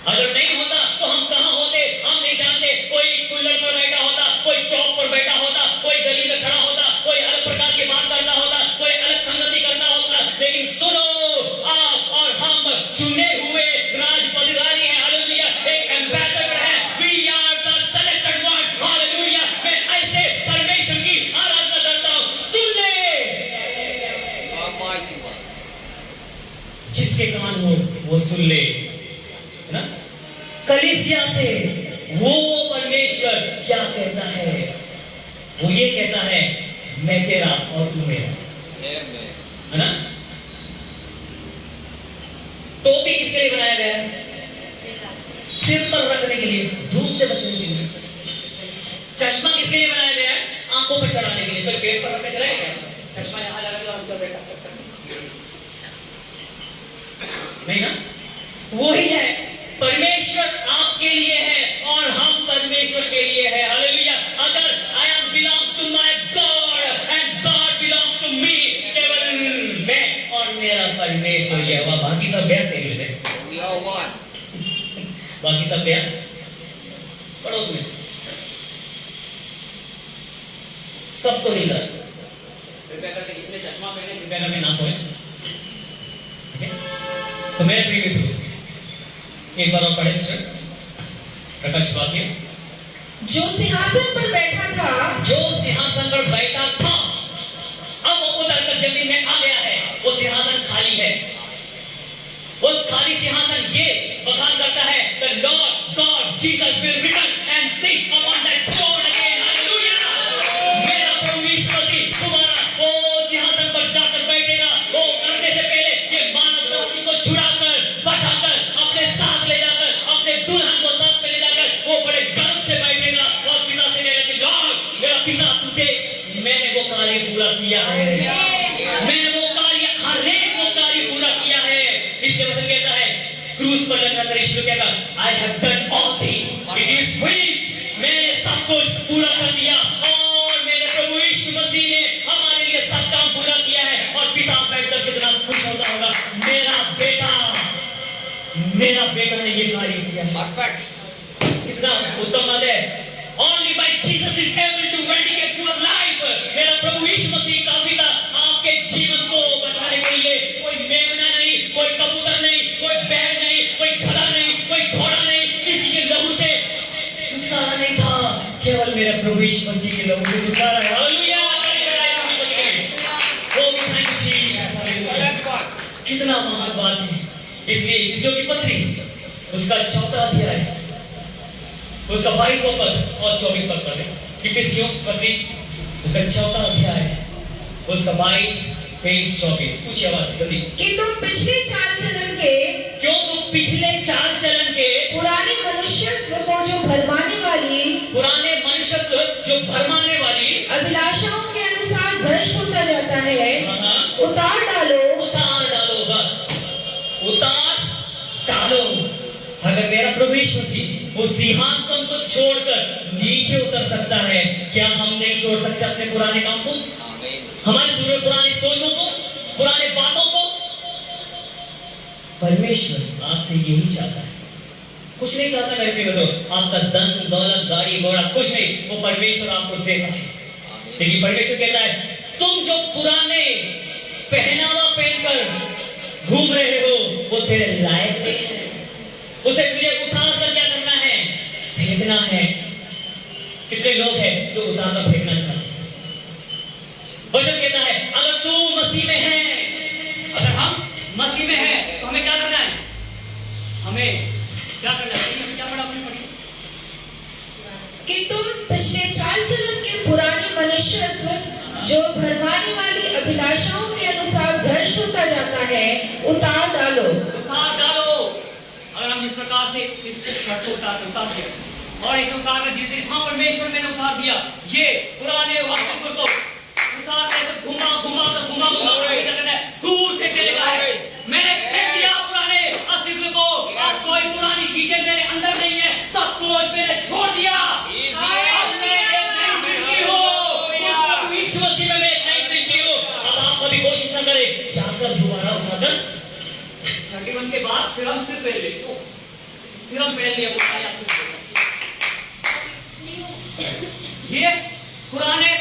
E: अगर नहीं होता तो हम कहाँ होते, हम नहीं जानते। कोई कुल्लड़ पर बैठा होता, कोई चौक पर बैठा होता, कोई गली में खड़ा होता, कोई अलग प्रकार की बात करता होता, कोई अलग संगति करता होता। लेकिन सुनो, आप और हम चुने हुए राजपरिवारी हैं। हालेलुया। एक एम्बेसडर है। We are the selected one. Hallelujah. मैं ऐसे परमेश्वर की आराधना करता हूँ। सुन ले,
D: Almighty one.
E: जिसके कान हो वो सुन ले ना। कलीसिया से वो परमेश्वर क्या कहता है? वो ये कहता है मैं तेरा और तू मेरा,
D: Amen.
E: है ना। टोपी किसके लिए बनाया गया है? सिर पर रखने के लिए, धूप से बचने के लिए। चश्मा किसके लिए बनाया गया है? आंखों पर चढ़ाने के लिए। फिर पेट पर रखकर चलाएगा चश्मा, यहां लगा दिया और चल बेटा नहीं ना। वही है, परमेश्वर आपके लिए है और हम परमेश्वर के लिए है। हालेलुया। अगर I am belongs to my God and God belongs to me, केवल मैं और मेरा परमेश्वर ये हुआ। बाकी सब गया तेरे लिए,
D: We are one.
E: बाकी सब गया पड़ोस में, सबको नहीं कर। कृपया करके इतने चश्मा पहने, कृपया करके ना सोए। ठीक है? तो मेरे प्रिय मित्रों, एक बार और पढ़े प्रकाश वाक्य।
G: जो सिंहासन पर बैठा था,
E: जो सिंहासन पर बैठा था, अब वो उतर कर जमीन में आ गया है। वो सिंहासन खाली है। उस खाली सिंहासन ये बखान करता है, the Lord God Jesus will return and sit upon that throne again. Hallelujah. मेरा प्रभु यीशु मसीह तुम्हारा वो सिंहासन पर जाकर बैठेगा। वो करने से पहले ये मानव जाति को छुड़ाकर, बचाकर, अपने साथ ले जाकर, अपने दुल्हन को साथ में ले जाकर वो बड़े गर्व से बैठेगा और पिता से कहेगा कि लॉर्ड मेरा पिता तू देख, मैंने वो कार्य पूरा किया है। मैंने वो कार्य, हर एक वो कार्य पूरा किया है। इसलिए वचन कहता है, क्रूस पर लटका यीशु कहता, I have done all things, it is finished. मैंने सब कुछ पूरा कर दिया और मेरे प्रभु यीशु मसीह ने हमारे लिए सब काम पूरा किया है। और पिता बैठकर कितना खुश होता होगा, मेरा बेटा ने ये कार्य किया है।
D: Perfect.
E: कितना उत्तम बात है। Only by Jesus is able to vindicate your life. मेरा प्रभु यीशु मसीह काफी था आपके जीवन को बचाने के लिए। कोई मेमना नहीं, कोई कबूतर नहीं, कोई बैल नहीं, कोई गधा नहीं, कोई घोड़ा नहीं, किसी के लहू से छुटकारा नहीं था, केवल मेरे प्रभु यीशु मसीह के लहू से छुटकारा है। हालेलुया। वो भी थैंक यू। कितना महान बात है। इसलिए इफिसियों की पत्री उसका 4वां अध्याय, उसका 22वां पद और 24 पद पढ़े। इफिसियों पत्री उसका 4वां अध्याय, उसका 22 23 24। पूछिए आवाज जल्दी।
G: कि तुम पिछले चाल चलन के,
E: क्यों तुम पिछले चाल चलन के,
G: पुराने मनुष्यत्व को जो भरमाने वाली,
E: पुराने मनुष्यत्व जो भरमाने वाली
G: अभिलाषाओं के अनुसार भ्रष्ट होता जाता है, उतार डालो।
E: उतार डालो, बस उतार डालो। अगर मेरा प्रभु यीशु मसीह वो सिंहासन को छोड़कर नीचे उतर सकता है, क्या हम नहीं छोड़ सकते अपने पुराने काम को? हमारे सूर्य पुरानी सोचों को, पुराने बातों को। परमेश्वर आपसे यही चाहता है, कुछ नहीं चाहता मेरे प्रिय मित्रों, आपका धन दौलत गाड़ी घोड़ा कुछ नहीं, वो परमेश्वर आपको देता है। लेकिन परमेश्वर कहता है तुम जो पुराने पहनावा पहनकर घूम रहे हो वो तेरे लायक नहीं है, उसे तुझे उतार कर क्या करना है, फेंकना है। कितने लोग हैं जो उतार कर फेंकना चाहते हैं? वचन कहता है अगर तू मसीह में है, अगर हम मसीह में है तो हमें क्या करना है, हमें क्या करना चाहिए, हमें क्या पढ़ा अपनी पढ़ी
G: कि तुम पिछले चाल चलन के पुराने मनुष्यत्व जो भरमाने वाली अभिलाषाओं के अनुसार भ्रष्ट होता जाता है उतार डालो।
E: उतार डालो। अगर हम इस प्रकार से इस शर्त को उतार दिया और इस उतार कर जिस दिन हाँ परमेश्वर मैंने उतार दिया, ये पुराने वास्तव को उतार कर घुमा दूर फेंक देगा है। मैंने फेंक दिया पुराने अस्तित्व को, अब कोई पुरानी चीजें मेरे अंदर नहीं है, सब कुछ मैंने छोड़ दिया। अब मैं एक नई सृष्टि हूँ, यीशु मसीह में मैं एक नई सृष्टि हूँ। अब आप कभी कोशिश न करें जाकर दोबारा उठाकर 31 के बाद फिर हम सिर्फ पहन लेते, फिर हम पहन लिया ये पुराने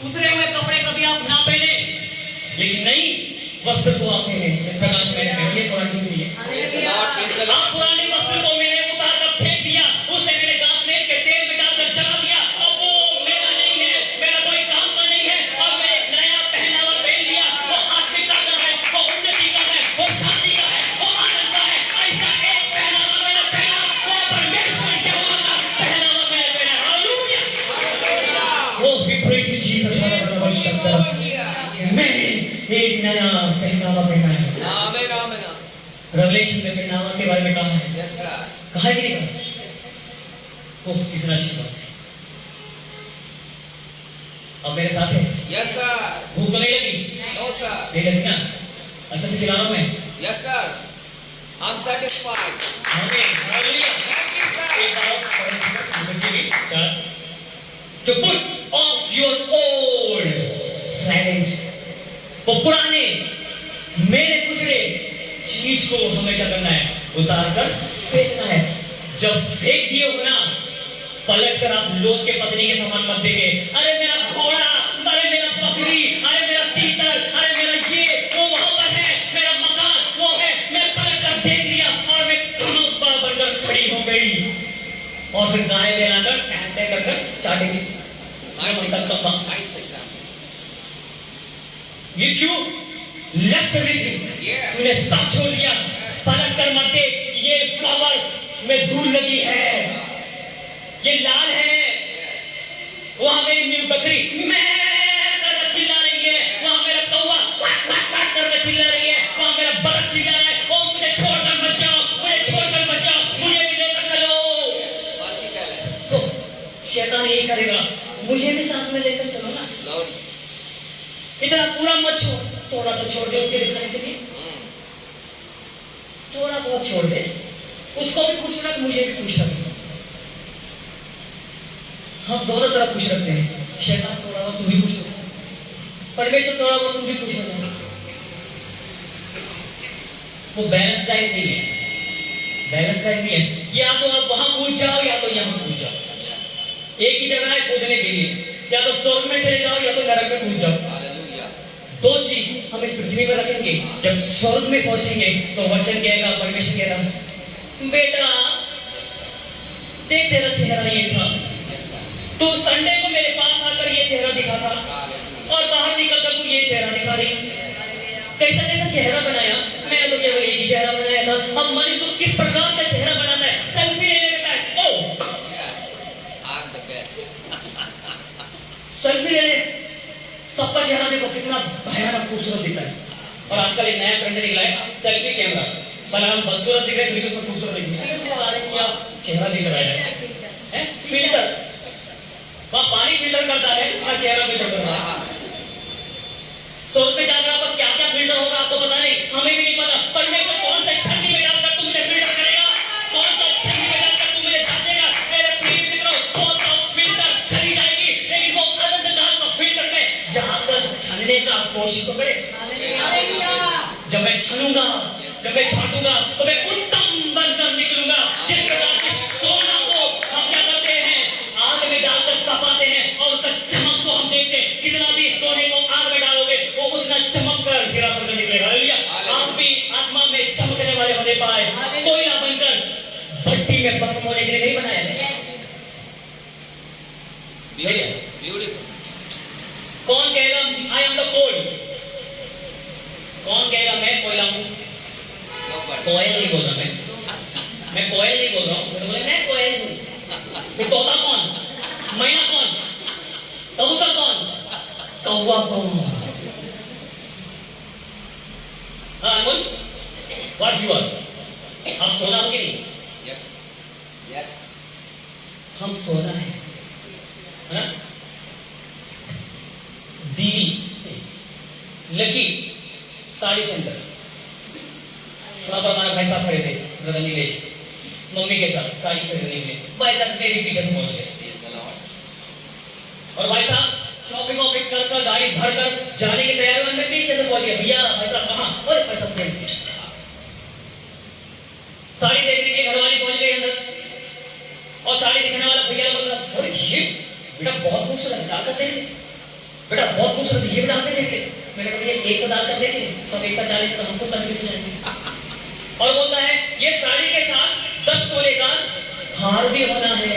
E: उतरे हुए कपड़े कभी आप ना पहने, लेकिन नई वस्त्र को आप पहने। इस प्रकार से मैंने पहन लिया पुरानी चीज नहीं है। आप पुराने वस्त्र को मैंने उतार कर फेंक दिया, उसे मैंने घास लेप के तेल में डालकर जला दिया। अब वो मेरा नहीं है, मेरा कोई काम का नहीं है। अब मैंने एक नया पहनावा पहन लिया, वो आत्मिकता का है, वो उन्नति का है, वो शांति का है, वो आनंद का है। ऐसा एक पहनावा मैंने पहना, वो परमेश्वर के होने का पहनावा मैंने पहना। हालेलुया। वो भी प्रेज़ जीसस हमारा मैंने एक नया पहनावा पहना है।
D: Amen, amen.
E: रेवलेशन में पहनावा के बारे में कहा है,
D: Yes, sir.
E: कहा है कि नहीं कहा? ओह कितना अच्छी बात है। अब मेरे साथ है,
D: Yes, sir.
E: भूख तो नहीं लगी?
D: No, sir.
E: नहीं लगी ना? अच्छा से खिला रहा हूं मैं।
D: Yes, sir. I'm satisfied.
E: आमीन, हालेलुया।
D: Thank you, sir.
E: एक बार और चल। To put off your old silent, वो पुराने मेरे कुचले चीज को हमें क्या करना है, उतार कर फेंकना है। जब फेंक दिए हो ना, पलट कर आप लोग के पत्नी के समान मत देखे, अरे मेरा घोड़ा, अरे मेरा बकरी, अरे मेरा तीसर, अरे मेरा ये वो वहां पर है, मेरा मकान वो है। मैं पलट कर देख लिया और मैं खड़ा बनकर खड़ी हो गई और फिर गाय ले आकर टहलते कर चाटेगी।
D: Nice example. Nice example.
E: If you left everything,
D: Yeah.
E: तूने सब छोड़ दिया, पलट कर मत देख, ये फ्लावर में धूल लगी है, ये लाल है, वहां मेरी न्यू बकरी मैं कर चिल्ला रही है, वहां मेरा कौवा कर चिल्ला रही है, वहां मेरा बलद चिल्ला रहा है, ओ मुझे छोड़कर मत जाओ, मुझे छोड़कर मत जाओ, मुझे भी लेकर चलो।
D: Multi-talent.
E: तो शैतान यही करेगा, मुझे भी साथ में लेकर चलो ना।
D: Lord.
E: इतना पूरा मत छोड़, थोड़ा सा छोड़ दे उसके दिखाने के लिए, थोड़ा बहुत छोड़ दे, उसको भी खुश रख, मुझे भी खुश रख। हम दोनों तरफ खुश रखते हैं। शैतान थोड़ा बहुत, तुम भी खुश हो, परमेश्वर थोड़ा बहुत, तुम भी खुश हो जाओ। वो बैलेंस डाइट नहीं है, बैलेंस डाइट नहीं है। या तो आप वहां कूद जाओ या तो यहाँ कूद जाओ, एक ही जगह है कूदने के लिए, या तो स्वर्ग में चले जाओ या तो नरक में कूद जाओ।
D: Hallelujah.
E: दो चीज हम इस पृथ्वी पर रखेंगे। जब स्वर्ग में पहुंचेंगे तो वचन कहेगा, परमेश्वर कहेगा, बेटा देख तेरा चेहरा ये था,
D: Yes, sir.
E: तू संडे को मेरे पास आकर ये चेहरा दिखा था
D: Hallelujah.
E: और बाहर निकलकर तू ये चेहरा दिखा रही। कैसा कैसा चेहरा बनाया, मैंने तो केवल एक ही चेहरा बनाया था। अब मनुष्य को किस प्रकार का चेहरा बनाता है, सेल्फी लेने लगता है। ओ
D: Yes. I'm the best.
E: Selfie लेने, सबका चेहरा देखो कितना भयानक खूबसूरत दिखता है। और आजकल एक नया ट्रेंड निकला है, सेल्फी कैमरा। भला हम बदसूरत दिख रहे हैं, फिर भी उसमें खूबसूरत दिख रहे हैं। क्या चेहरा दिख रहा है, फिल्टर, वह पानी फिल्टर करता है और चेहरा फिल्टर कर रहा है। सोच में जाकर आपका क्या क्या फिल्टर होगा आपको पता नहीं, हमें भी नहीं पता। परमेश्वर कौन सा छन्नी में डालकर तुम मुझे फिल्टर करेगा, कौन सा छन्नी में डालकर तुम मुझे जांचेगा। मेरे प्रिय मित्रों, कौन सा फिल्टर चली जाएगी, लेकिन वो अनंत काल का फिल्टर में जहां पर छलने छाटूंगा, जब मैं छाटूंगा तो मैं उत्तम बनकर निकलूंगा। जिस प्रकार से सोना को हम क्या करते हैं, आग में डालकर तपाते हैं और उसका चमक को हम देखते हैं। कितना भी सोने को आग में डालोगे वो उतना चमक कर हीरा बनकर निकलेगा। हालेलुया। आप भी आत्मा में चमकने वाले होने पाए, कोयला बनकर भट्टी में भस्म होने के लिए नहीं बनाया है।
D: Beautiful.
E: कौन कहेगा आई एम द कोल? कौन कहेगा मैं कोयला हूं?
D: Nobody.
E: कोयल नहीं बोल रहा मैं कोयल नहीं बोल रहा हूं। तो बोले मैं कोयल हूं। फिर तोता कौन? मैना कौन? कबूतर कौन? कौवा कौन? अनमोल, व्हाट यू आर? आप सोना हो कि नहीं?
D: Yes. Yes.
E: हम सोना है ना? दीवी लकी साड़ी सेंटर, वहां पर हमारे भाई साहब खड़े थे, ब्रदर नीलेश, मम्मी के साथ साड़ी खरीदने के लिए। भाई साहब मेरे पीछे से पहुंच गए
D: Praise the Lord.
E: और भाई साहब शॉपिंग वॉपिंग कर कर गाड़ी भर कर जाने की तैयारी में मैं पीछे से पहुंच गया। भैया भाई साहब कहाँ? अरे भाई साहब जेंट्स साड़ी देखने के घरवाली पहुंच गई अंदर और साड़ी दिखने वाला भैया बोला, अरे ये बेटा बहुत खूबसूरत डाल कर देख, बेटा बहुत खूबसूरत, ये भी डाल कर देख। मैंने कहा ये एक तो डाल कर देख, सब एक साथ डाले तो हमको कंफ्यूज हो जाएंगे। और बोलता है ये साड़ी के साथ 10 तोले का हार भी होना है,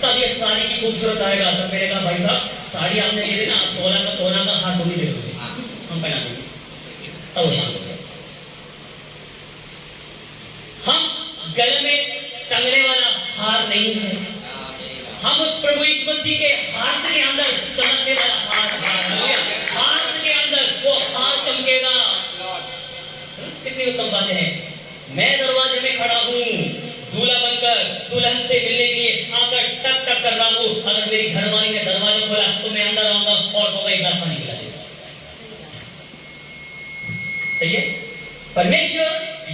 E: तब ये साड़ी की खूबसूरत आएगा। तब मैंने कहा भाई साहब साड़ी आपने दे दी ना, आप 16 का तोला का हार तो नहीं दे दोगे, हम पहना देंगे। तब वो शांत हो गया। हम गले में टंगने वाला हार नहीं है, हम उस प्रभु यीशु मसीह के हाथ के अंदर चमकने वाला हाथ के अंदर वो हार चमकेगा। कितनी उत्तम बातें हैं। मैं दरवाजे में खड़ा हूँ, दूल्हा बनकर दुल्हन से मिलने के लिए आकर टक टक कर रहा हूँ। अगर मेरी घरवाली ने दरवाजा खोला तो मैं अंदर आऊंगा और वो एक गिलास पानी पिला देगा। सही है। परमेश्वर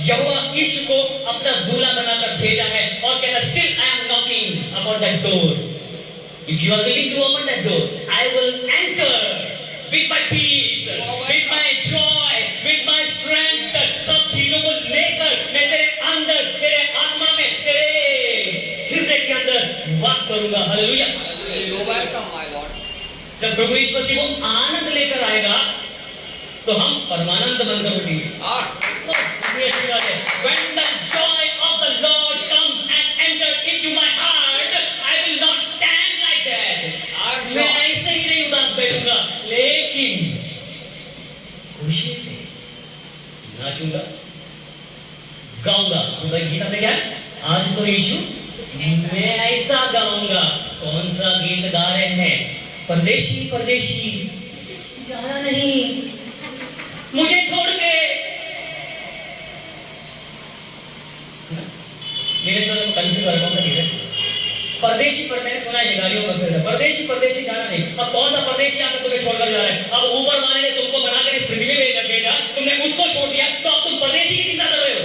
E: यहोवा यीशु को अपना दूल्हा बनाकर भेजा है और कहता still I am knocking about that door. If you are willing to open that door I will enter with my peace, with my joy, with my strength. सब चीजों को लेकर मैं तेरे अंदर, तेरे आत्मा में, तेरे हृदय के अंदर वास करूंगा। Hallelujah.
D: Hallelujah. You welcome, my Lord.
E: जब प्रभु यीशु मसीह वो आनंद लेकर आएगा तो हम परमानंद बनकर उठेंगे। अच्छी बात है। When the joy of the Lord comes and enters into my heart, I will not stand like that. मैं ऐसे ही नहीं उदास बैठूंगा, लेकिन खुशी से नाचूंगा, गाऊंगा। तो गीत में क्या है? आज तो यीशु मैं ऐसा गाऊंगा। कौन सा गीत गा रहे हैं? परदेशी परदेशी जाना नहीं मुझे छोड़ के। मेरे साथ कंफ्यूज हो रहा है। परदेशी पर मैंने सुना है गाड़ियों में परदेशी परदेशी जाना नहीं। अब कौन सा परदेशी आकर तुम्हें छोड़कर जा रहा है? अब ऊपर वाले ने तुमको बनाकर इस पृथ्वी में भेजा, तुमने उसको छोड़ दिया, तो अब तुम परदेशी की चिंता कर रहे हो।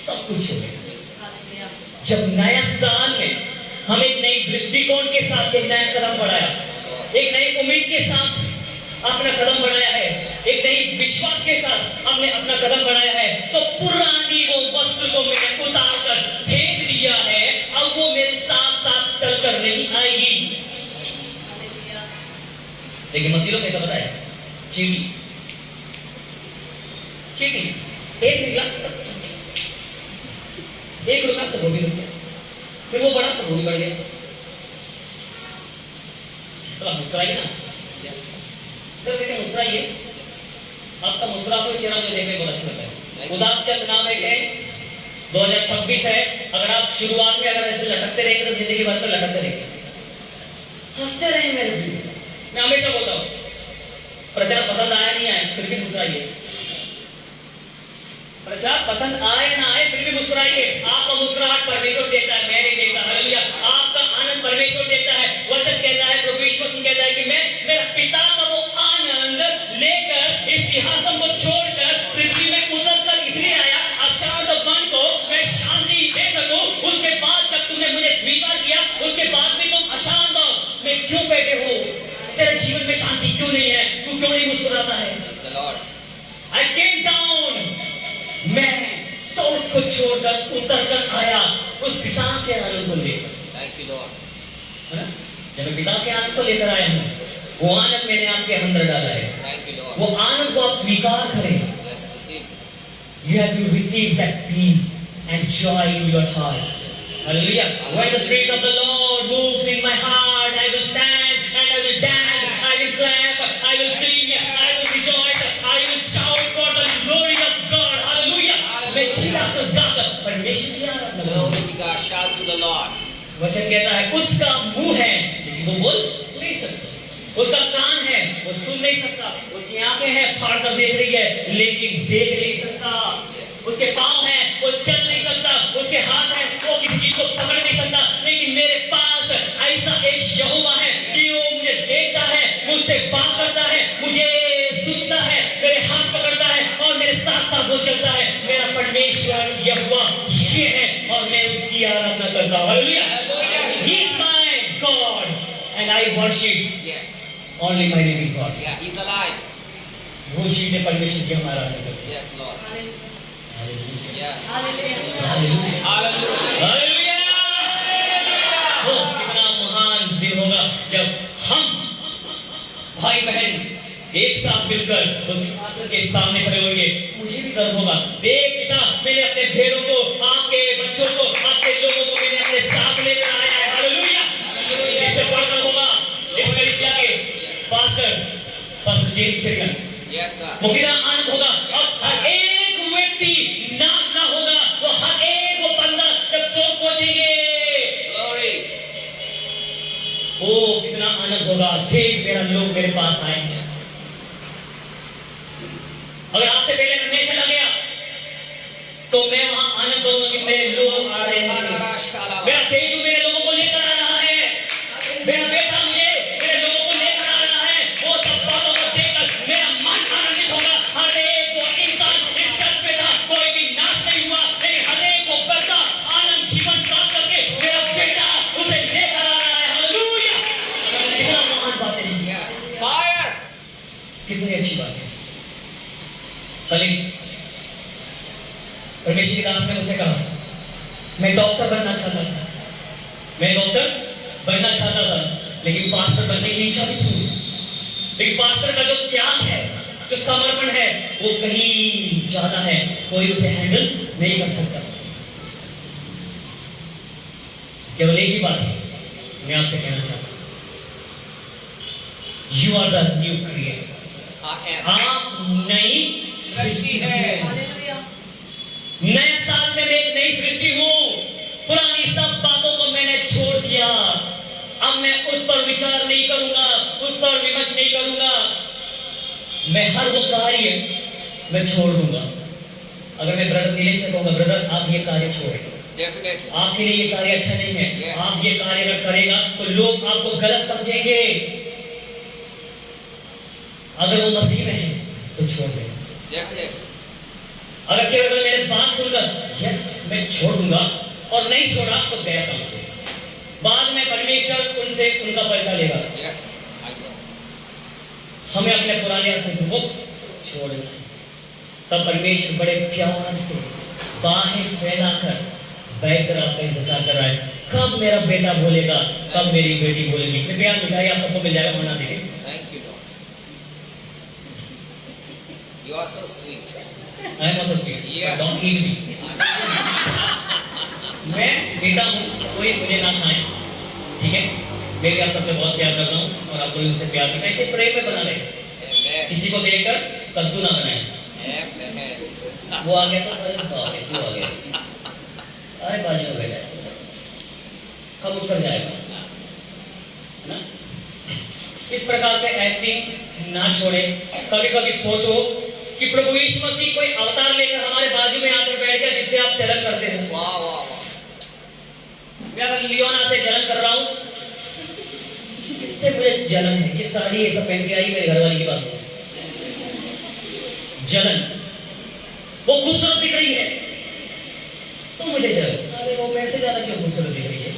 E: सब कुछ हो गया। जब नया साल में हम एक नई दृष्टिकोण के साथ एक नया कदम बढ़ाया, एक नई उम्मीद के साथ अपना कदम बढ़ाया है, एक नई विश्वास के साथ हमने अपना कदम बढ़ाया है, तो पुरानी वो वस्तु को मैंने उतार कर फेंक दिया है। अब वो मेरे साथ साथ चलकर नहीं आएगी। लेकिन मसीह कैसा बताया? चीटी चीटी एक निकला, एक रुका तो वो भी रुक गया, फिर वो बढ़ा तो वो भी बढ़ गया। तो आप मुस्कुराइए ना। तो देखिए मुस्कुराइए, आपका मुस्कुराते हुए चेहरा मुझे देखने को अच्छा लगता है। उदास चंद नाम एक है, 2026 है। अगर आप शुरुआत में अगर ऐसे लटकते रहेंगे तो जिंदगी भर तक लटकते रहेंगे। हंसते रहे मेरे भी। मैं हमेशा बोलता हूँ प्रचार पसंद आया नहीं आए फिर भी मुस्कुराइए। प्रचार पसंद आए ना आए फिर भी मुस्कुराइए। आपका मुस्कुराहट परमेश्वर देता है, मैं नहीं देता। हालेलुया। आपका आनंद परमेश्वर देता है। वचन कहता है, प्रभु यीशु मसीह कहता है कि मैं मेरा पिता का वो आनंद लेकर इस सिंहासन को छोड़कर पृथ्वी में उतरकर इसलिए आया अशांत मन को मैं शांति दे सकूं। उसके बाद जब तुमने मुझे स्वीकार किया, उसके बाद भी तुम अशांत हो। मैं क्यों बैठे हो? तेरे जीवन में शांति क्यों नहीं है? तू क्यों नहीं मुस्कुराता है?
D: Lord.
E: I came down. मैं सब कुछ छोड़कर उतर कर आया उस पिता के आनंद को लेकर।
D: Thank you, Lord.
E: है ना? जब मैं पिता के आनंद को लेकर आया हूँ, वो आनंद मैंने आपके अंदर डाला है।
D: Thank you, Lord.
E: वो आनंद को आप स्वीकार करें।
D: Yes, receive.
E: You have to receive that peace and joy in your heart. Hallelujah. When the Spirit of the Lord moves in my heart, I will stand and I will dance, I will clap, I will sing, I will rejoice, I will shout for the glory of God. Hallelujah. मैं चिल्लाकर गाकर परमेश्वर की आराधना करूंगा।
D: Glory to God. Shout to the Lord.
E: वचन कहता है उसका मुंह है लेकिन वो बोल नहीं सकता, उसका कान है वो सुन नहीं सकता, उसकी आंखें हैं फाड़ कर देख रही है लेकिन देख नहीं सकता, उसके पांव हैं वो चल नहीं सकता, उसके हाथ हैं वो किसी चीज को पकड़ नहीं सकता, लेकिन मेरे पास ऐसा एक यहोवा है कि वो मुझे देखता है, मुझसे बात करता है, मुझे सुनता है, मेरे हाथ पकड़ता है और मेरे साथ साथ वो चलता है। मेरा परमेश्वर यहोवा ये है और मैं उसकी आराधना करता हूँ। Hallelujah. He is my God and I worship
D: Yes.
E: only my living God.
D: Yeah, He's alive.
E: वो जीवित परमेश्वर की हम आराधना करते हैं।
D: Yes, Lord. Yes.
E: Hallelujah.
D: Hallelujah.
E: Hallelujah. वो कितना महान दिन होगा जब हम भाई बहन एक साथ मिलकर उस सिंहासन के सामने खड़े होंगे। मुझे भी गर्व होगा, देख पिता मैंने अपने भेड़ों को, आपके बच्चों को, आपके लोगों को मैंने अपने साथ लेकर आया है। हालेलुया। इससे बढ़कर होगा इस कलीसिया के पास्टर जेम्स शेरिगन,
D: Yes, sir.
E: वो कितना आनंद होगा और हर एक व्यक्ति नाचना होगा, वो हर एक वो बंदा जब सो पहुंचेंगे
D: Glory.
E: वो कितना आनंद होगा। देख मेरा लोग मेरे पास आएंगे। अगर आपसे पहले मैं चला गया तो मैं वहां आनंद करूंगा कि मेरे लोग आ रहे हैं, मेरा सेजू मेरे लोगों को लेकर आ रहा है, मेरा बेटा मुझे मेरे लोगों को लेकर आ रहा है। वो सब बातों को देखकर मेरा मन आनंदित होगा। हर एक वो इंसान इस चर्च में था, कोई भी नाश नहीं हुआ, लेकिन हर एक को बड़ा आनंद जीवन प्राप्त करके मेरा बेटा उसे लेकर आ रहा है। हालेलुया। कितना महान बातें हैं,
D: Yes. Fire.
E: कितनी अच्छी बात है। कल परमेश्वर के दास ने मुझसे कहा मैं डॉक्टर बनना चाहता था, लेकिन पास्टर बनने की इच्छा भी थी, लेकिन पास्टर का जो त्याग है, जो समर्पण है, वो कहीं ज्यादा है, कोई उसे हैंडल नहीं कर सकता। केवल एक ही बात है मैं आपसे कहना चाहता हूं, you are the new creator.
D: I am.
E: आप नई
D: सृष्टि है।
E: नए साल में मैं एक नई सृष्टि हूँ। पुरानी सब बातों को मैंने छोड़ दिया। अब मैं उस पर विचार नहीं करूंगा, उस पर विमर्श नहीं करूंगा। मैं हर वो कार्य मैं छोड़ दूंगा। अगर मैं ब्रदर नीलेश से कहूंगा ब्रदर आप ये कार्य छोड़ें,
D: Definitely.
E: आपके लिए ये कार्य अच्छा नहीं है,
D: Yes.
E: आप ये कार्य अगर करेगा तो लोग आपको गलत समझेंगे। अगर वो मसीह में है तो छोड़ दें।
D: Definitely.
E: अगर केवल मेरे बात सुनकर यस मैं छोड़ दूंगा और नहीं छोड़ा तो गया काम से, बाद में परमेश्वर उनसे उनका बदला लेगा।
D: Yes, I know.
E: हमें अपने पुराने अस्तित्व को छोड़ना है। तब परमेश्वर बड़े प्यार से बाहें फैलाकर बैठकर आपका इंतजार कर रहा है, कब मेरा बेटा बोलेगा, कब मेरी बेटी बोलेगी। कृपया मिठाई आप सबको मिल जाएगा, मना दीजिए।
D: Thank you, Lord. You are so sweet.
E: I am also sweet, but
D: Yes.
E: don't eat me. मैं बेटा हूँ, कोई मुझे ना खाए, ठीक है? मैं भी आप सबसे बहुत प्यार करता हूँ और आप कोई मुझसे प्यार करता है, इसे प्रेम में बना रहे।
D: Amen.
E: किसी को देखकर कद्दू ना बनाए।
D: Amen.
E: वो आ गया तो अरे बाप रे, क्यों आ गया? अरे बाजू में बैठा है, कब उतर जाएगा? है ना? इस प्रकार के एक्टिंग ना छोड़े। कभी कभी सोचो कि प्रभु यीशु मसीह कोई अवतार लेकर हमारे बाजू में आकर बैठ गया जिससे आप जलन करते हो।
D: Wow, wow, wow.
E: मैं अगर लियोना से जलन कर रहा हूँ, इससे मुझे जलन है। ये साड़ी ये सब पहन के आई मेरे घरवाली के पास, जलन। वो खूबसूरत दिख रही है तो मुझे जलन। अरे वो मेरे से ज्यादा क्यों खूबसूरत दिख रही है?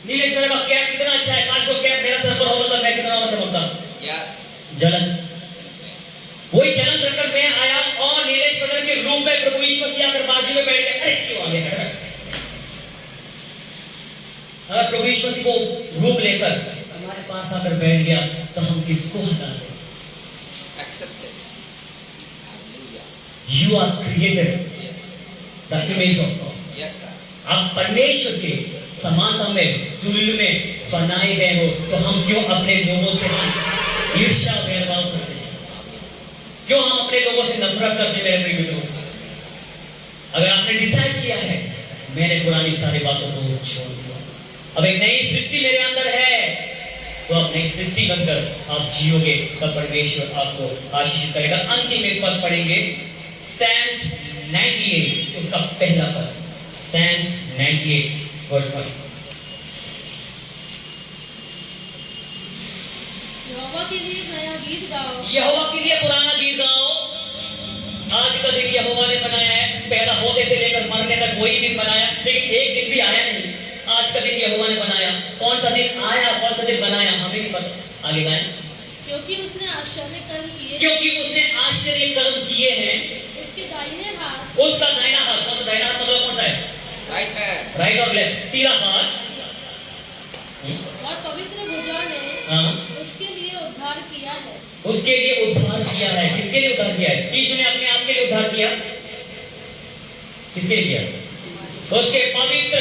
E: नीलेश मेरे का कैप कितना अच्छा है, काश वो कैप मेरा सर पर होता तो मैं कितना और चमकता। जलन। वही जलन रखकर मैं आया और नीलेश ब्रदर के रूम में प्रभु यीशु मसीह आकर बाजू में बैठ गए। अरे क्यों आ गया? अगर प्रभु यीशु मसीह को रूम लेकर हमारे पास आकर बैठ गया तो हम किसको हटा दें?
D: Accept it. Hallelujah.
E: You are created
D: Yes.
E: the image of God.
D: Yes, sir.
E: आप परमेश्वर के समानता में तुल्य में बनाए गए हो, तो हम क्यों अपने लोगों से ईर्ष्या भेदभाव करते हैं? क्यों हम अपने लोगों से नफरत करते हैं? मेरे प्रिय मित्रों, अगर आपने डिसाइड किया है मैंने पुरानी सारी बातों को छोड़ दिया, अब एक नई सृष्टि मेरे अंदर है, तो आप नई सृष्टि बनकर आप जियोगे, तब परमेश्वर आपको आशीष करेगा। अंतिम एक पद पढ़ेंगे, Psalms 98 उसका पहला पद, Psalms 98 verse 1।
F: यहोवा के लिए नया गीत गाओ,
E: यहोवा के लिए पुराना गीत गाओ। आज का दिन यहोवा ने बनाया है, पैदा होने से लेकर मरने तक वही दिन बनाया, लेकिन एक दिन भी आया नहीं। आज का दिन यहोवा ने बनाया। कौन सा दिन आया, कौन सा दिन बनाया, हमें नहीं पता। आगे गाएं।
F: क्योंकि उसने आश्चर्य कर्म किए,
E: क्योंकि उसने आश्चर्य कर्म किए हैं।
F: उसके दाहिने हाथ,
E: उसका दाहिना हाथ, कौन सा दाहिना हाथ मतलब कौन सा है?
D: Right hand.
E: राइट और लेफ्ट, सीधा हाथ।
F: और पवित्र भुजा ने
E: हाँ,
F: उसके लिए उद्धार किया है।
E: उसके लिए उद्धार किया है। किसके लिए उद्धार किया है? यीशु ने अपने आप के लिए उद्धार किया। किसके लिए किया? उसके पवित्र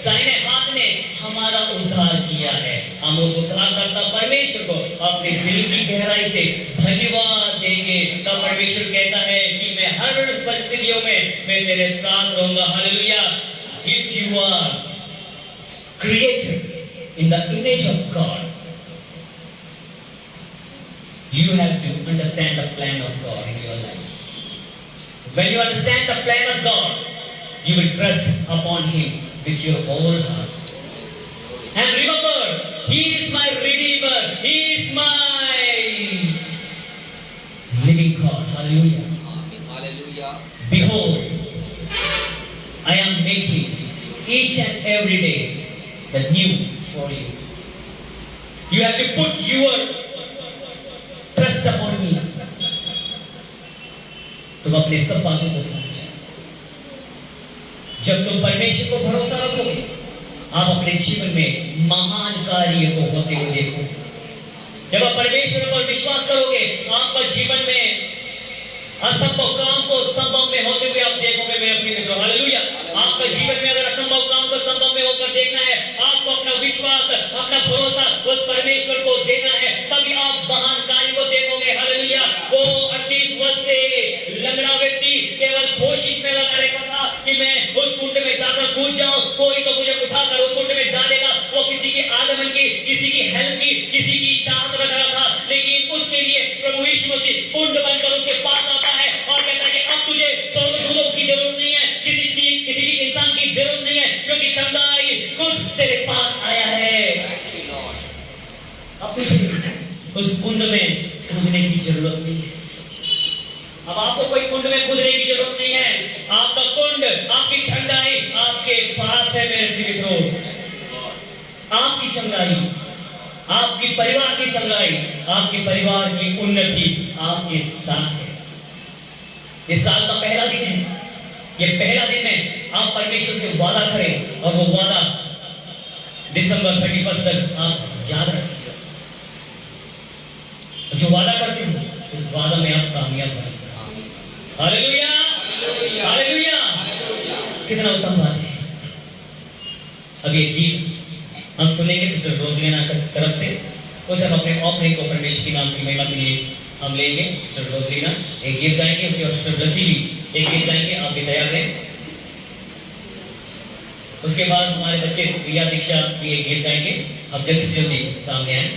E: दाहिने हाथ ने हमारा उद्धार किया है। हम उस उद्धारकर्ता परमेश्वर को अपने दिल की गहराई से धन्यवाद देंगे। तब परमेश्वर कहता है कि मैं हर परिस्थितियों में मैं तेरे साथ रहूंगा। Hallelujah. If you are created in the image of God, you have to understand the plan of God in your life. When you understand the plan of God, you will trust upon Him with your whole heart. And remember, He is my Redeemer. He is my living God. Hallelujah.
D: Hallelujah.
E: Behold, I am making each and every day the new for you. You have to put your trust upon me. तुम अपने सब बातों को भूल जाओ। जब तुम परमेश्वर को भरोसा रखोगे, आप अपने जीवन में महान कार्य को होते हुए देखोगे। जब आप परमेश्वर पर विश्वास करोगे, आपका जीवन में असंभव काम को संभव में होते हुए आप देखोगे। मेरे प्रिय मित्रों, हालेलुया। आपका जीवन में अगर असंभव काम को संभव में होकर देखना है, आपको अपना विश्वास, अपना भरोसा उस परमेश्वर को देना है, तभी आप महान कार्य को देखोगे। हालेलुया। वो 38 वर्ष से लंगड़ा व्यक्ति केवल कोशिश में लगा रहता था कि मैं उस कुंड में जाकर कूद जाऊं, कोई तो मुझे उठाकर उस कुंड में डालेगा। वो किसी के आगमन की, किसी की हेल्प की, किसी की चाहत रख रहा था, लेकिन उसके लिए प्रभु यीशु मसीह कुंड बनकर उसके पास आता है और कहता है कि अब तुझे स्वर्गदूतों की जरूरत नहीं है, किसी भी इंसान की जरूरत नहीं है, क्योंकि चंगाई खुद तेरे पास आया है।
D: Thank you, Lord.
E: अब तुझे उस कुंड में कूदने की जरूरत नहीं है। अब आपको कोई कुंड में कूदने की जरूरत नहीं है। आपका कुंड, आपकी चंगाई आपके पास है। मेरे प्रिय मित्रों, आपकी चंगाई, आपकी परिवार की चंगाई, आपके परिवार की उन्नति आपके साथ है। ये साल का पहला दिन है। ये पहला दिन में आप परमेश्वर से वादा करें और वो वादा दिसंबर 31 तक आप याद रखें। जो वादा करते हो उस वादा में आप कामयाब बनेंगे। Hallelujah, hallelujah. कितना उत्तम बात है। अब ये गीत हम सुनेंगे सिस्टर रोजलिना की तरफ से। उसे हम अपने ऑफरिंग को परमेश्वर के नाम की महिमा के लिए हम लेंगे। सिस्टर रोजलिना एक गीत गाएंगे, उसके बाद सिस्टर ब्लसी भी एक गीत गाएंगे। आप भी तैयार रहें। उसके बाद हमारे बच्चे प्रिया दीक्षा भी एक गीत गाएंगे। अब जल्दी से जल्दी सामने आए।